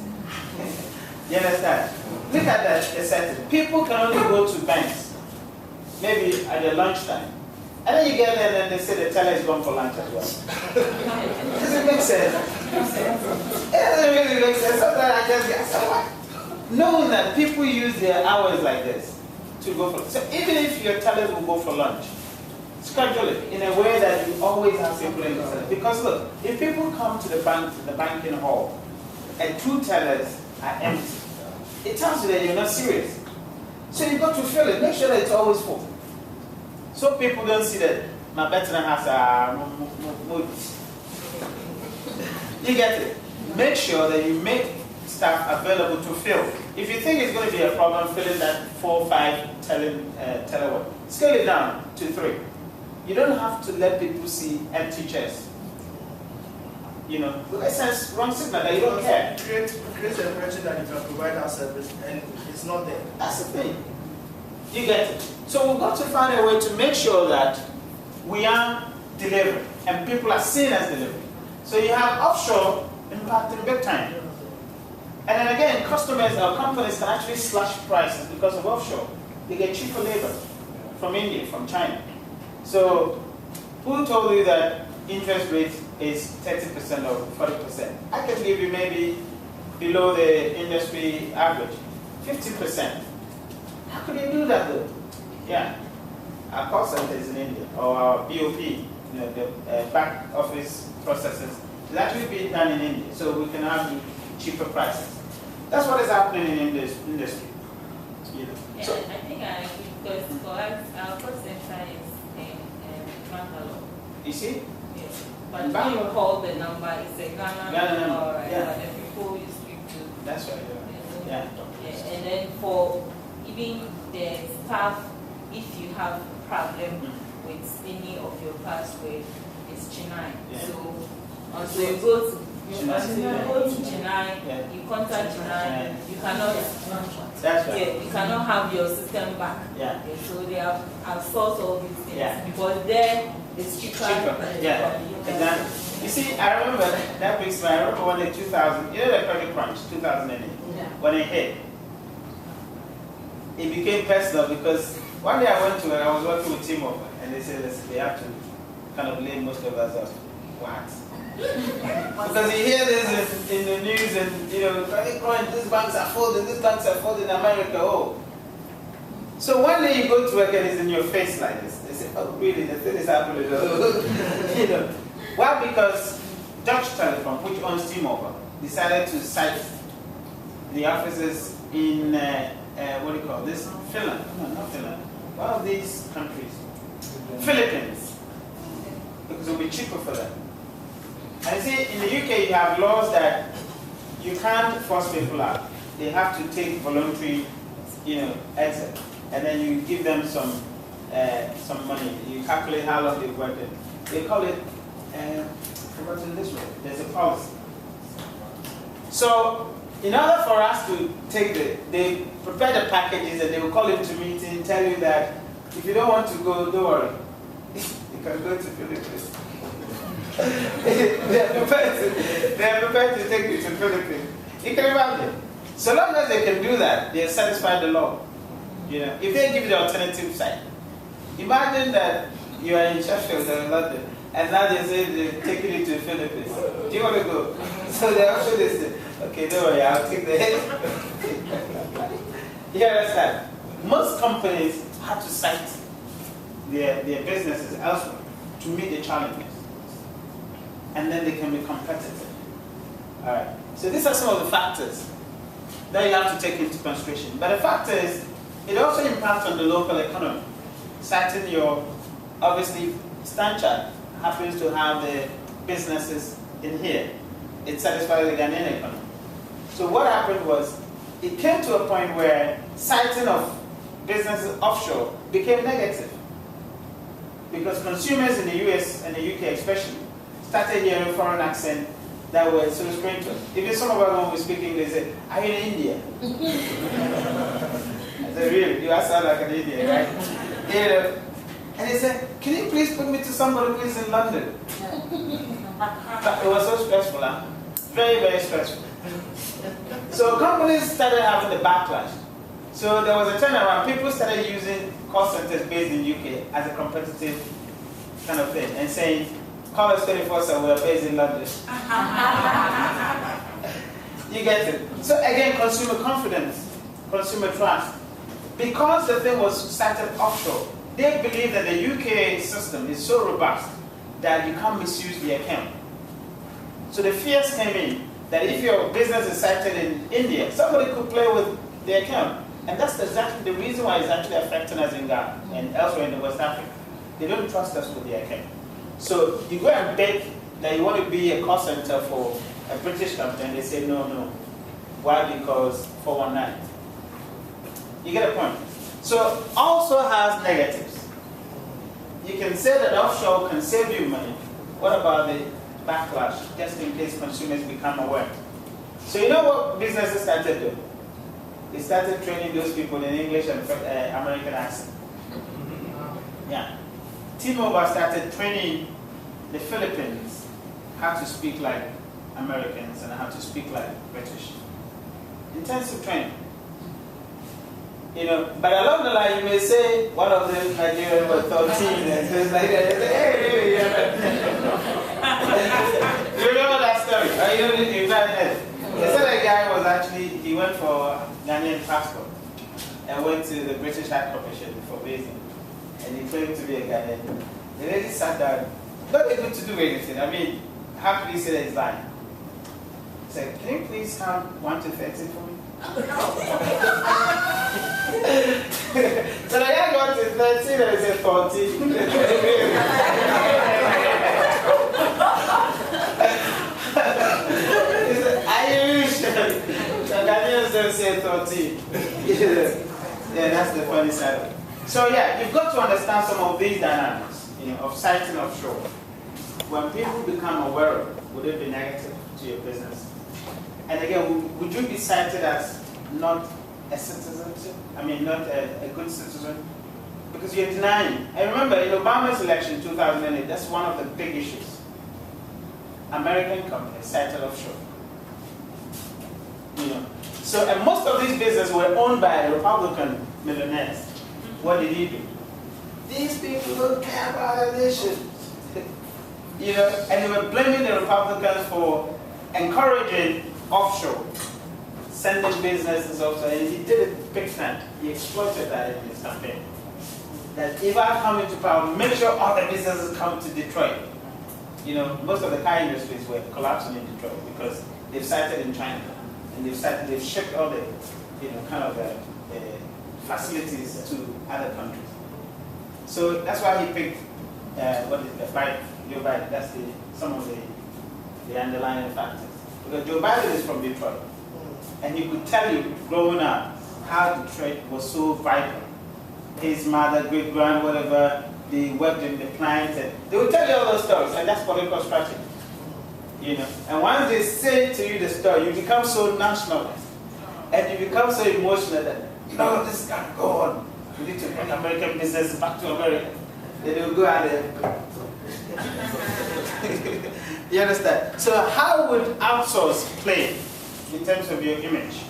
S2: You understand? Look at that setting. People can only go to banks, maybe at their lunchtime. And then you get there and then they say the teller is gone for lunch as well. Does it make sense? It doesn't really make sense. Sometimes I just get so what? Knowing that people use their hours like this to go for, so even if your teller will go for lunch, schedule it in a way that you always have people in the teller. Because look, if people come to the bank, the banking hall, and 2 tellers are empty, it tells you that you're not serious. So you've got to fill it. Make sure that it's always full. So people don't see that my veteran has a You get it? Make sure that you make staff available to fill. If you think it's going to be a problem filling that 4 or 5 teller work, scale it down to 3. You don't have to let people see empty chairs. You know, it says wrong signal that you don't care.
S3: Create the impression that you can provide that service and it's not there.
S2: That's the thing. You get it? So we've got to find a way to make sure that we are delivering and people are seen as delivering. So you have offshore impacting big time. And then again, customers or companies can actually slash prices because of offshore. They get cheaper labor from India, from China. So who told you that interest rate is 30% or 40%? I can give you maybe below the industry average, 50%. How could you do that though? Yeah, our call center is in India, or our BOP, you know, the back office processes, is actually being done in India, so we can have cheaper prices. That's what is happening in this industry. You know.
S9: Yeah,
S2: So,
S9: I think I agree because for us, our call center is in Bangalore.
S2: you see?
S9: Yes. But when you call the number, it's a Ghana number, right?
S2: Yeah.
S9: But the people you speak to.
S2: That's right. Yeah.
S9: Yeah. And then for even the staff, if you have a problem with any of your password, it's Chennai.
S2: Yeah.
S9: So until you go to You go to Chennai, you contact Chennai, you cannot.
S2: That's right.
S9: Yeah, you cannot have your system back.
S2: Yeah.
S9: So they have outsourced all these things.
S2: Yeah.
S9: Because there it's cheaper.
S2: Yeah. Exactly. You see, I remember that brings me. I remember when in 2000, you know the credit crunch, 2008, when it hit. It became personal because one day I went to, I was working with T-Mobile, and they said they have to kind of lay most of us off. What? Because you hear this in the news, and you know, credit crunch, these banks are folding, these banks are folding in America. Oh. So one day you go to work and it's in your face like this. They say, oh really, the thing is happening. You know. Well, because Dutch Telephone, which owns T-Mobile, decided to site the offices in what do you call this? Finland. No, not Finland. One of these countries. Philippines. Because it will be cheaper for them. And you see, in the UK you have laws that you can't force people out. They have to take voluntary, exit. And then you give them some money. You calculate how long they've worked in. They call it, forgotten this way. There's a policy. So, in order for us to take they prepare the packages and they will call you to meeting, tell you that if you don't want to go, don't worry. You can go to Philippines. they are prepared to take you to Philippines. You can imagine. So long as they can do that, they satisfy the law. If they give you the alternative side, imagine that you are in Sheffield or in London, and now they say they're taking you to the Philippines. Do you want to go? So they actually say, okay, don't worry, I'll take the hit. You understand? Most companies have to site their businesses elsewhere to meet the challenges. And then they can be competitive. Alright. So these are some of the factors that you have to take into consideration. But the fact is, it also impacts on the local economy. Citing obviously, Stanchart happens to have the businesses in here. It satisfies the Ghanaian economy. So what happened was, it came to a point where citing of businesses offshore became negative. Because consumers in the US and the UK especially started hearing foreign accent that were so strange to us. Even some of us when we speak English say, are you in India? I said, really? You sound like an Indian, right? And he said, can you please put me to somebody who is in London? But it was so stressful, huh? Very, very stressful. So companies started having the backlash. So there was a turnaround. People started using call centers based in UK as a competitive kind of thing and saying, call us 24/7, we're based in London. You get it? So again, consumer confidence, consumer trust. Because the thing was started offshore, they believe that the UK system is so robust that you can't misuse the account. So the fears came in that if your business is sited in India, somebody could play with the account. And that's exactly the reason why it's actually affecting us in Ghana and elsewhere in the West Africa. They don't trust us with the account. So you go and beg that you want to be a call center for a British company, and they say no. Why? Because 419. You get a point? So also has negatives. You can say that offshore can save you money. What about the backlash, just in case consumers become aware? So you know what businesses started doing? They started training those people in English and American accent. Yeah. T-Mobile started training the Philippines how to speak like Americans and how to speak like British. Intensive training. But along the line you may say one of them Nigerians was 13 and things like that. Hey, you remember that story? You've not heard. They said a guy was he went for a Ghanaian passport and went to the British High Commission for vising. And he claimed to be a Ghanaian. The lady sat down, not able to do anything. I mean, how could he say that he's lying? He said, can you please count 1 to 30 for me? So the guy got to 13 and he said 14. He said, are you sure? The Ghanaians don't say 13. Yeah, that's the funny side of it. So yeah, you've got to understand some of these dynamics, of siting offshore. When people become aware of it, would it be negative to to your business. And again, would you be cited as not a citizen? I mean, not a good citizen? Because you're denying. I remember in Obama's election in 2008, that's one of the big issues. American companies cited offshore. You know. So, and most of these businesses were owned by Republican millionaires. What did he do? These people don't care about our nation. You know, and they were blaming the Republicans for encouraging offshore, sending businesses offshore, and he did it big time. He exploited that in his campaign. That if I come into power, make sure all the businesses come to Detroit. You know, most of the car industries were collapsing in Detroit because they've started in China, and they've shipped all the, you know, kind of facilities to other countries. So that's why he picked what is the fight, Joe Biden. That's some of the underlying factors. Because Joe Biden is from Detroit, and he could tell you growing up how Detroit was so vibrant. His mother, great grand, whatever, they worked in the plants, and they would tell you all those stories, and that's political strategy. You know, and once they say to you the story, you become so nationalist, and you become so emotional that no, this can't go on. We need to bring American business back to America. Then they will go out there. You understand? So how would outsource play in terms of your image?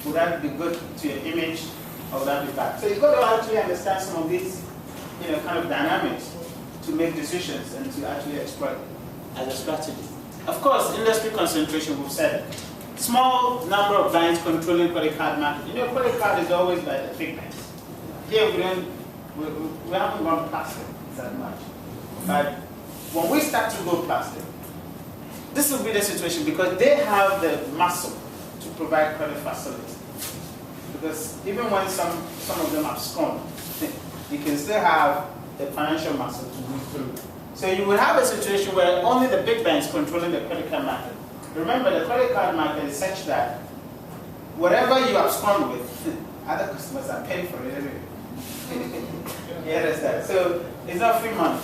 S2: Would that be good to your image, or would that be bad? So you've got to actually understand some of these, you know, kind of dynamics to make decisions and to actually exploit as a strategy. Of course, industry concentration, we've said it. Small number of banks controlling credit card market. You know, credit card is always by the big banks. Here we haven't gone plastic that much. But when we start to go plastic, this will be the situation because they have the muscle to provide credit facilities. Because even when some of them abscond, you can still have the financial muscle to move through. So you will have a situation where only the big banks controlling the credit card market. Remember, the credit card market is such that whatever you abscond with, other customers are paying for it anyway. You understand? So it's not free money.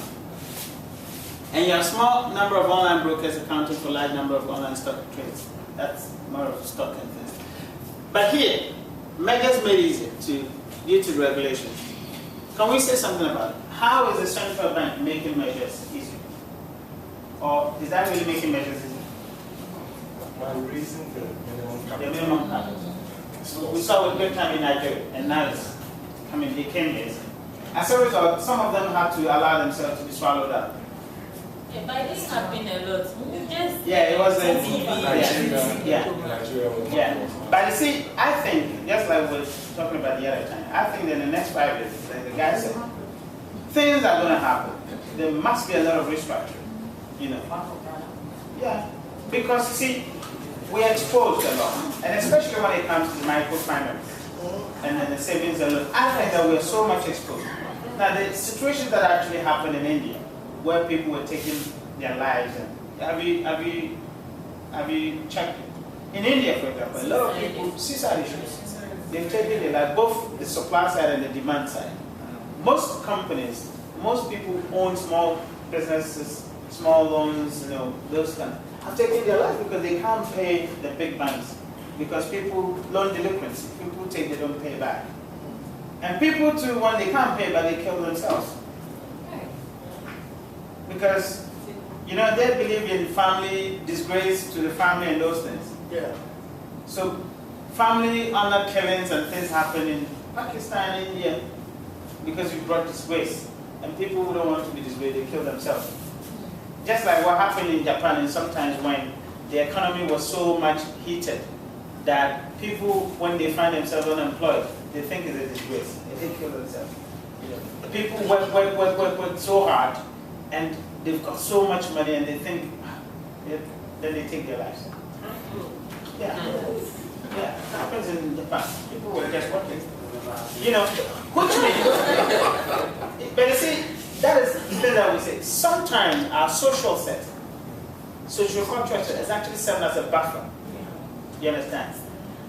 S2: And you have a small number of online brokers accounting for a large number of online stock trades. That's more of stock and things. But here, measures made easier due to regulations. Can we say something about it? How is the central bank making measures easier? Or is that really making measures easier?
S1: By raising the
S2: minimum capital. So we saw with good time in Nigeria, and now it's, I mean, they came here. As a result, some of them had to allow themselves to be swallowed up.
S9: Yeah, but this happened a lot. It's just
S2: it was a
S9: TV.
S2: Yeah. But you see, I think, just like we were talking about the other time, I think that in the next 5 years, like the guy said, things are going to happen. There must be a lot of restructuring. You know. Yeah. Because, see, we are exposed a lot, and especially when it comes to microfinance and then the savings and loan. I think that we are so much exposed. Now, the situations that actually happened in India, where people were taking their lives, and have you checked it? In India, for example, a lot of people, suicide issues, they've taken their life, both the supply side and the demand side. Most companies, most people own small businesses, small loans, you know, those kind of. Have taken their life because they can't pay the big banks. Because people, loan delinquency, people take, they don't pay back. And people too, when they can't pay back, they kill themselves. Because, you know, they believe in family, disgrace to the family and those things.
S3: Yeah.
S2: So, family honor killings and things happen in Pakistan, India, because you brought disgrace. And people who don't want to be disgraced, they kill themselves. Just like what happened in Japan, and sometimes when the economy was so much heated that people, when they find themselves unemployed, they think it's a disgrace. They kill themselves. You know, people work so hard, and they've got so much money, and they think, then they take their lives. Yeah, it happens in Japan. People were just working. You know, which means, but you see, that is the thing that we say. Sometimes our social set, social contract is actually served as a buffer. You understand?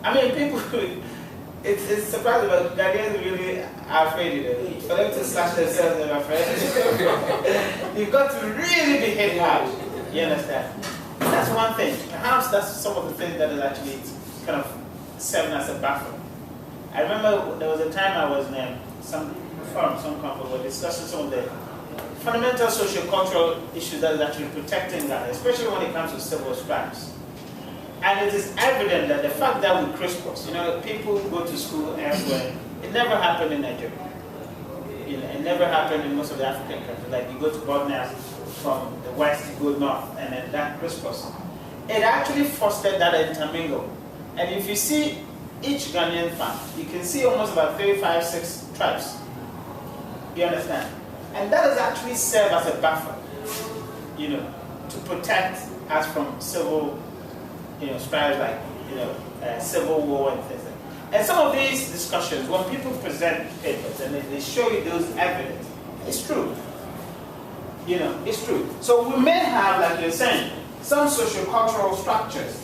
S2: I mean, people, it's surprising, but Ghanaians really are afraid, you know. For them to slash themselves, they're afraid. You've got to really be hit hard. You understand? That's one thing. Perhaps that's some of the things that is actually kind of serving as a buffer. I remember there was a time I was in some forum, some conference, were discussing some of the fundamental socio-cultural issues that is actually protecting that, especially when it comes to civil stripes. And it is evident that the fact that we crisscross, people go to school elsewhere, it never happened in Nigeria. It never happened in most of the African countries. Like you go to Borneo from the west, you go north, and then that crisscross. It actually fostered that intermingle. And if you see each Ghanaian farm, you can see almost about 3, 5, 6 tribes. You understand? And that has actually served as a buffer, to protect us from civil, strife like, civil war and things like that. And some of these discussions, when people present papers and they show you those evidence, it's true. It's true. So we may have, like you're saying, some socio-cultural structures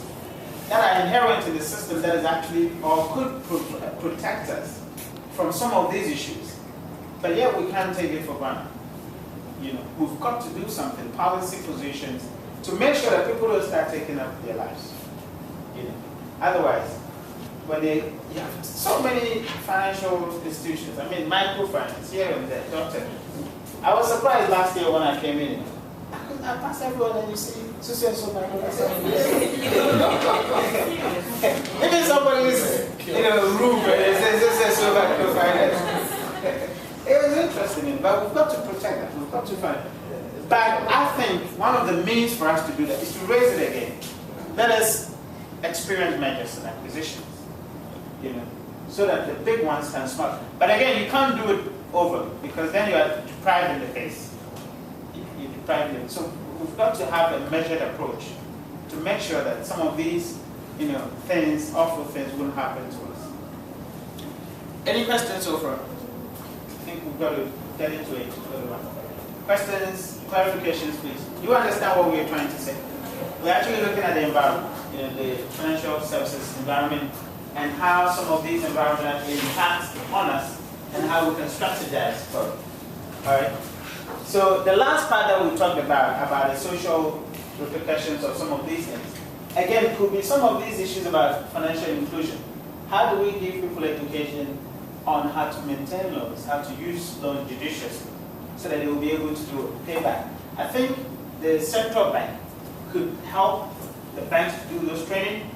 S2: that are inherent in the system that is actually, or could protect us from some of these issues. But yet we can't take it for granted. We've got to do something, policy positions, to make sure that people don't start taking up their lives. Otherwise, when you have so many financial institutions, I mean microfinance here and there, doctor. I was surprised last year when I came in. I pass everyone and you see, so microfinance. Even somebody's room and it says so microfinance. It was interesting, but we've got to protect that. We've got to find it. But I think one of the means for us to do that is to raise it again. Let us experience mergers and acquisitions, so that the big ones can smart. But again, you can't do it over because then you are depriving the base. You deprive them. So we've got to have a measured approach to make sure that some of these, things, awful things, won't happen to us. Any questions so far? I think we've got to get into it. Questions, clarifications, please. You understand what we're trying to say? We're actually looking at the environment, the financial services environment, and how some of these environments actually impact on us, and how we can strategize for it. All right. So the last part that we talked about the social repercussions of some of these things, again, could be some of these issues about financial inclusion. How do we give people education on how to maintain loans, how to use loans judiciously, so that they will be able to pay back? I think the central bank could help the banks to do those training,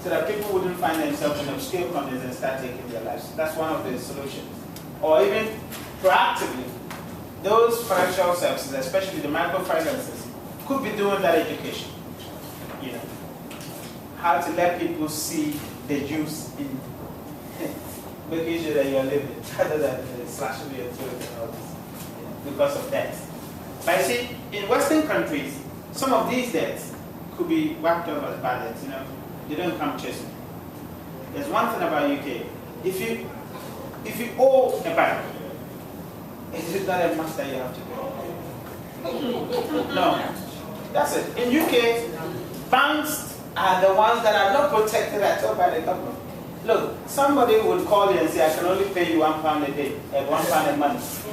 S2: so that people wouldn't find themselves in obscure companies and start taking their lives. That's one of the solutions. Or even proactively, those financial services, especially the microfinances, could be doing that education. How to let people see the use in making sure that you're living, rather than slashing your throat and all this, because of debt. But you see, in Western countries, some of these debts could be wiped off as bad debts. They don't come chasing. There's one thing about UK. If you owe a bank, it is not a master you have to pay. No. That's it. In UK, banks are the ones that are not protected at all by the government. Look, somebody would call you and say, I can only pay you £1 a day, £1 a month.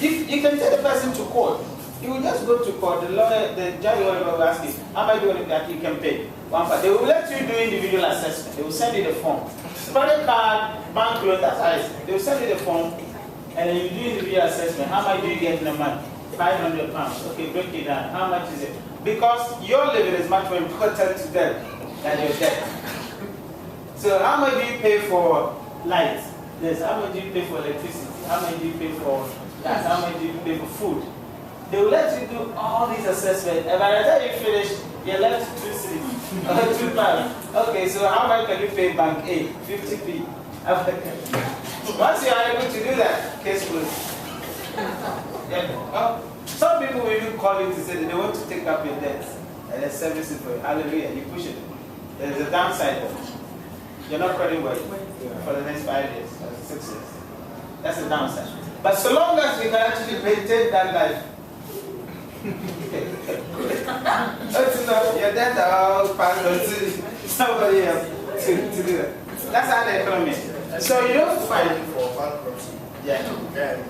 S2: If you can take the person to court, you will just go to court, the judge will ask you, how much do you that you can pay? £1. They will let you do individual assessment. They will send you the form. Credit card, bank loan, that's how it is. They will send you the form, and then you do individual assessment. How much do you get in a month? £500. Okay, break it down. How much is it? Because your living is much more important to them than your debt. So how much do you pay for lights? Yes. How much do you pay for electricity? How much do you pay for gas? How much do you pay for food? They will let you do all these assessments, and by the time you finish, you're left with 2 cities or £2. Okay, so how much can you pay bank A? 50p. Once you are able to do that, case closed. Well, some people will even call you to say that they want to take up your debts and then service it for you. Hallelujah, you push it. There's a downside though. You're not credit worthy for the next 5 years or 6 years. That's the downside. But so long as we can actually maintain that life, your debt are all passed on to somebody else to do that. That's how the economy is. So you don't find
S3: for bankruptcy.
S2: Yeah.
S3: Then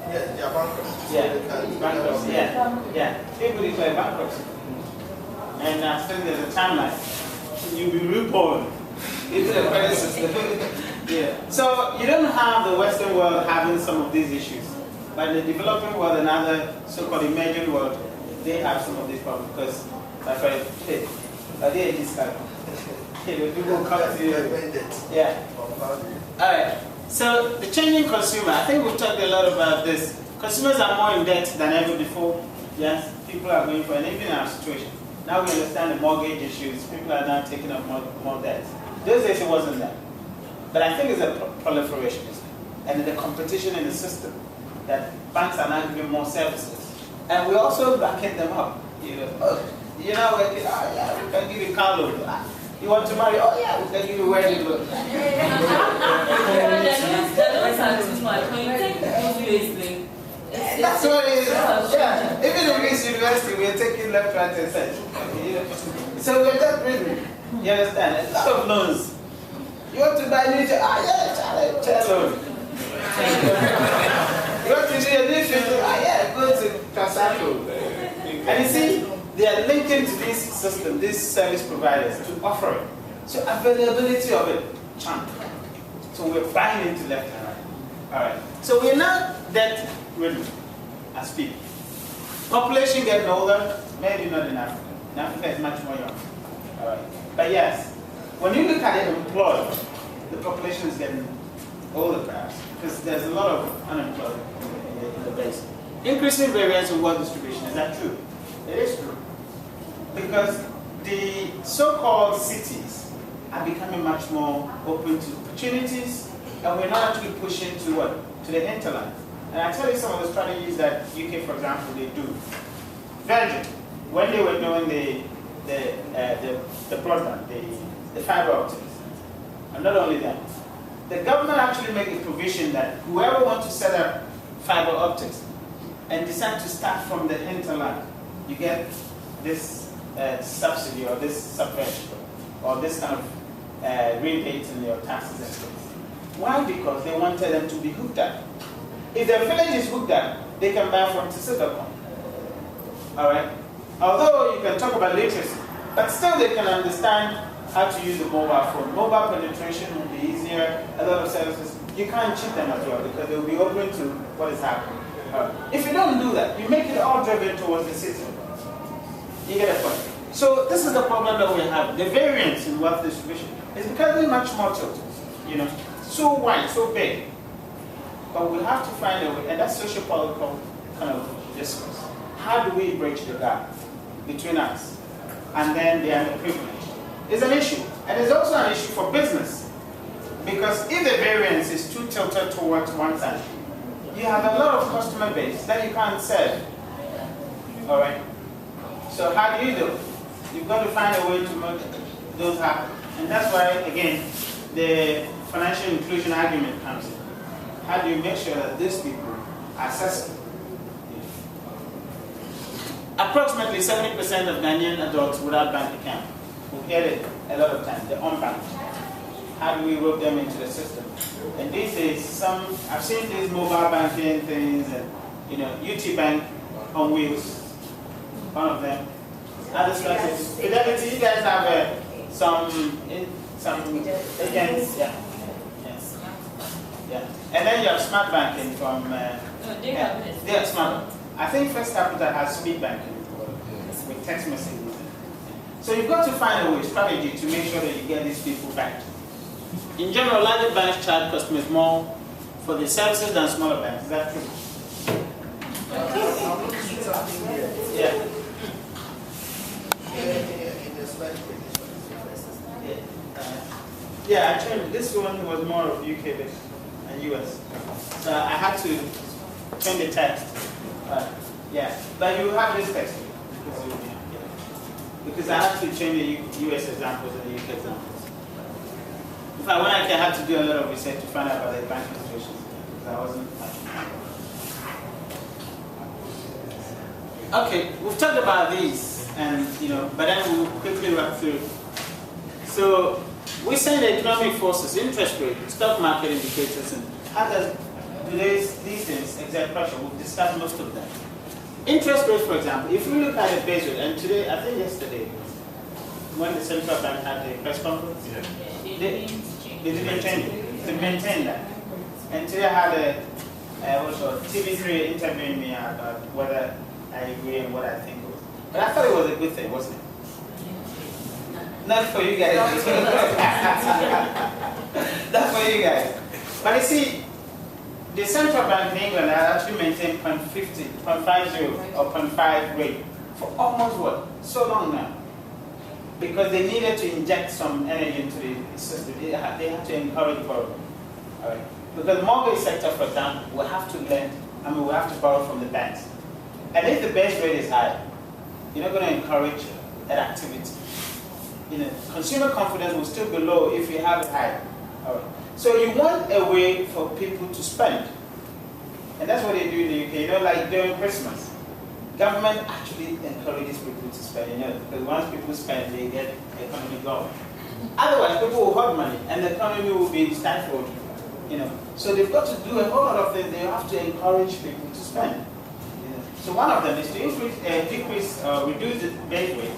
S3: Yeah, yeah, bankruptcy.
S2: Yeah, bankruptcy. Yeah. People declare bankruptcy, and still there's a timeline. You'll be reborn into the credit system. Yeah. So you don't have the Western world having some of these issues, but the developing world and other so-called emerging world, they have some of these problems because, my friend, hey, are they this kind? Hey, people come to you. Yeah. All right. So the changing consumer, I think we've talked a lot about this. Consumers are more in debt than ever before. Yes, people are going for an even our situation. Now we understand the mortgage issues. People are now taking up more debt. Those days it wasn't that. But I think it's a proliferation, isn't it? And the competition in the system that banks are now giving more services. And we're also backing them up. You know, we can give you car loan. You want to marry? Oh yeah, we can give you wedding loan.
S9: The loans are too much. When you take USD,
S2: that's what it is. Yeah. Even in this university, we're taking left, right, and center. So we're just reading. You understand? A lot of loans. You want to buy a new chair? Chair loan. You want to do a new filter? Go to Casaco. And you see, they are linking to this system, these service providers, to offer it. So availability of it, champ. So we're buying into left and right. All right. So we're not debt ridden as people. Population getting older, maybe not in Africa. In Africa is much more young. All right. But yes, when you look at it employed, the population is getting older perhaps, because there's a lot of unemployed in the base. Increasing variance in wealth distribution, is that true? It is true. Because the so-called cities are becoming much more open to opportunities, and we're not actually pushing to what? To the hinterland. And I tell you some of the strategies that UK, for example, they do. Belgium, when they were doing the broadband, the fiber optics, and not only that, the government actually made a provision that whoever wants to set up fiber optics and decide to start from the hinterland, you get this subsidy or this subvention or this kind of rebate in your taxes and things. Why? Because they wanted them to be hooked up. If their village is hooked up, they can buy from Tisicacom. All right? Although you can talk about literacy, but still they can understand how to use the mobile phone. Mobile penetration will be easier, a lot of services. You can't cheat them as well because they will be open to what is happening. If you don't do that, you make it all driven towards the city. You get a point. So this is the problem that we have. The variance in wealth distribution is becoming much more tilted. You know, so wide, so big. But we have to find a way, and that's socio-political kind of discourse. How do we bridge the gap between us and then the underprivileged? It's an issue. And it's also an issue for business. Because if the variance is too tilted towards one side, you have a lot of customer base that you can't serve. All right? So how do you do it? You've got to find a way to make those happen. And that's why, again, the financial inclusion argument comes in. How do you make sure that these people are accessible? Approximately 70% of Ghanaian adults without bank account. We hear it a lot of times, they're unbanked. How do we rope them into the system? And these days, I've seen these mobile banking things, and UT Bank on wheels, one of them. Other strategies. Fidelity, you guys have some agents, yeah. Yes. Yeah. And then you have smart banking from
S9: they
S2: have smart. I think First Capital has speed banking with text messages. So you've got to find a way, strategy to make sure that you get these people back. In general, larger banks charge customers more for the services than smaller banks. Is that true? Yeah. Yeah, I changed. This one was more of UK based and US. So I had to change the text. Yeah, but you have this text because I had to change the US examples and the UK examples. In fact, when I had to do a lot of research to find out about the banking situations, because I wasn't. Okay, we've talked about these, and but then we'll quickly wrap through. So we say the economic forces, interest rate, stock market indicators, and do these things exert pressure? We've discussed most of them. Interest rates, for example, if we look at the base rate, and today, I think yesterday, when the central bank had the press conference, they didn't change it. They maintained that. And today I had also TV3 interviewing me about whether I agree and what I think it was. But I thought it was a good thing, wasn't it? Not for you guys. Not for you guys. But you see, the central bank in England has actually maintained 0.50 or 0.5 rate for almost what? So long now. Because they needed to inject some energy into the system. They had to encourage borrowing. All right. Because the mortgage sector, for example, will have to lend, will have to borrow from the banks. And if the base rate is high, you're not going to encourage that activity. Consumer confidence will still be low if you have it high. All right. So you want a way for people to spend. And that's what they do in the UK. Like during Christmas, government actually encourages people to spend, because once people spend, they get the economy going. Otherwise, people will hold money and the economy will be stifled. So they've got to do a whole lot of things. They have to encourage people to spend. So one of them is to reduce the base rate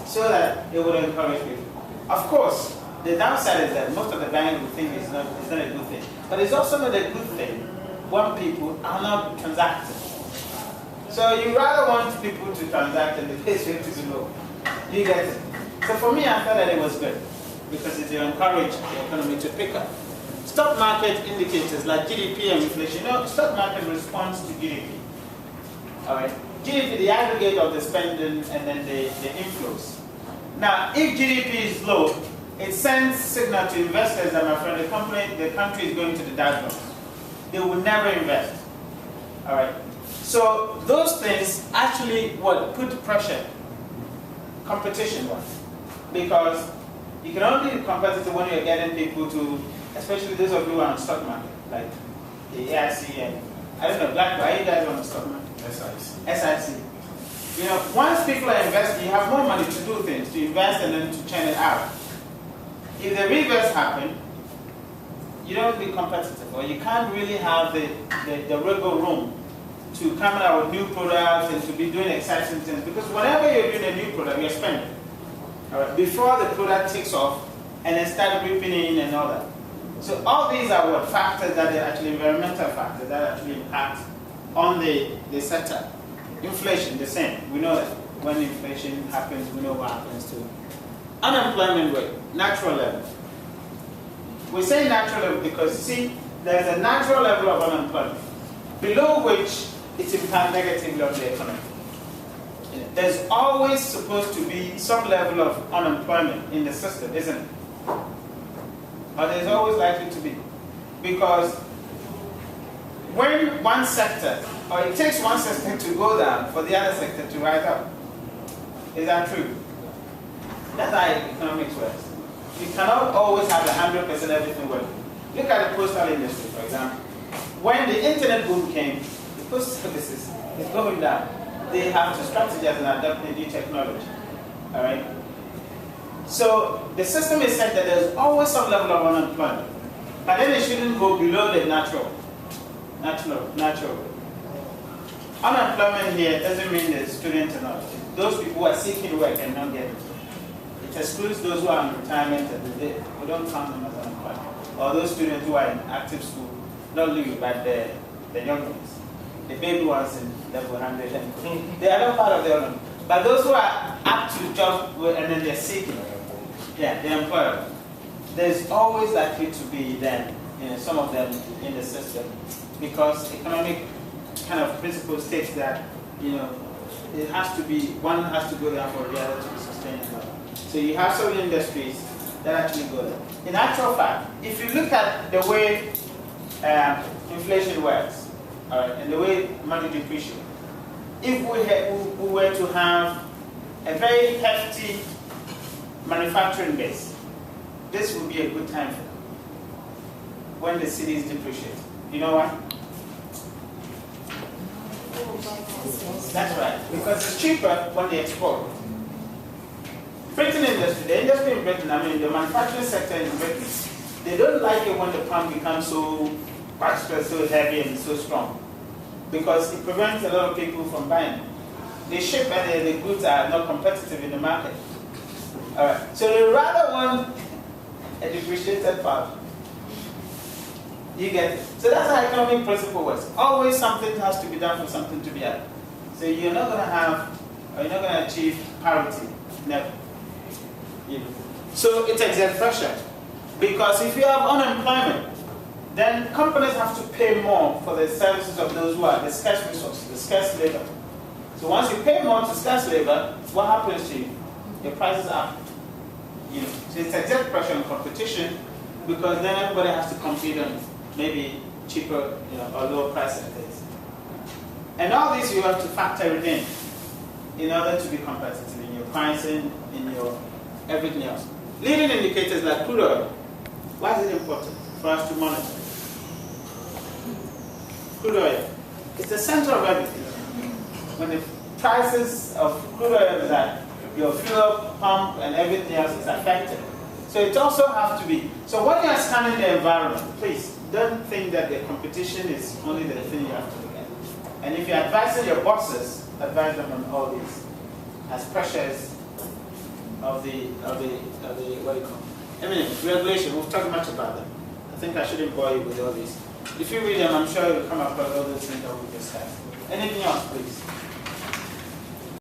S2: so that it would encourage people. Of course, the downside is that most of the banks will think it's not a good thing. But it's also not a good thing when people are not transacting. So you rather want people to transact and the base rate to be low. You get it? So for me, I thought that it was good because it will encourage the economy to pick up. Stock market indicators like GDP and inflation. Stock market responds to GDP. All right. GDP, the aggregate of the spending and then the inflows. Now, if GDP is low, it sends signal to investors that, my friend, the country is going to the downfall. They will never invest. All right. So those things actually put pressure, competition-wise, because you can only be competitive when you're getting people to, especially those of you who are on the stock market, like the AIC and I don't know, BlackRock. Are you guys on the stock market? SIC. Once people are investing, you have more money to do things, to invest and then to churn it out. If the reverse happens, you don't be competitive, or you can't really have the wiggle room to come out with new products and to be doing exciting things. Because whenever you're doing a new product, you're spending. All right, before the product takes off and then start ripping in and all that. So all these are factors that are actually environmental factors that actually impact on the sector. Inflation, the same. We know that when inflation happens, we know what happens to unemployment rate, natural level. We say natural level because, see, there's a natural level of unemployment, below which it impacts negatively on the economy. There's always supposed to be some level of unemployment in the system, isn't it? But there's always likely to be. Because when one sector, or it takes one sector to go down for the other sector to rise up. Is that true? That's how economics works. You cannot always have 100% everything working. Look at the postal industry, for example. When the internet boom came, the post services is going down. They have to strategize and adapt the new technology. All right? So the system is set that there's always some level of unemployment. But then it shouldn't go below the natural. Unemployment here doesn't mean the students are not. Those people who are seeking work and not getting it. It excludes those who are in retirement and we don't count them as unemployed. Or those students who are in active school, not leave, but the young ones. The baby ones in level 100. They are not part of the unemployed. But those who are up to job and then they're seeking, they're employed. There's always likely to be then, some of them in the system. Because economic kind of principle states that, it has to be, one has to go down for the other to be sustainable. So you have some industries that actually go there. In actual fact, if you look at the way inflation works, all right, and the way money depreciates, if we were to have a very hefty manufacturing base, this would be a good time for them when the cities depreciate. You know why? That's right, because it's cheaper when they export. Printing industry, the industry in Britain, the manufacturing sector in Britain, they don't like it when the pound becomes so particle is so heavy and so strong because it prevents a lot of people from buying. They ship and the goods are not competitive in the market. All right. So they rather want a depreciated part. You get it? So that's how economic principle works. Always something has to be done for something to be added. So you're not going to have, or you're not going to achieve parity. Never. So it exerts pressure. Because if you have unemployment, then companies have to pay more for the services of those who are the scarce resource, the scarce labor. So once you pay more to scarce labor, what happens to you? Your prices are up. So it exerts pressure on competition because then everybody has to compete on maybe cheaper or lower price things. And all this you have to factor it in order to be competitive in your pricing, in your everything else. Leading indicators like crude oil. Why is it important for us to monitor? Crude oil. It's the center of everything. When the prices of crude oil is that your fuel pump and everything else is affected. So it also has to be. So when you are scanning the environment, please don't think that the competition is only the thing you have to look at. And if you're advising your bosses, advise them on all these as pressures of the what do you call it? Regulation. We've talked much about them. I think I shouldn't bore you with all these. If you read them, I'm sure you'll come across all those things that we discussed. Anything else, please?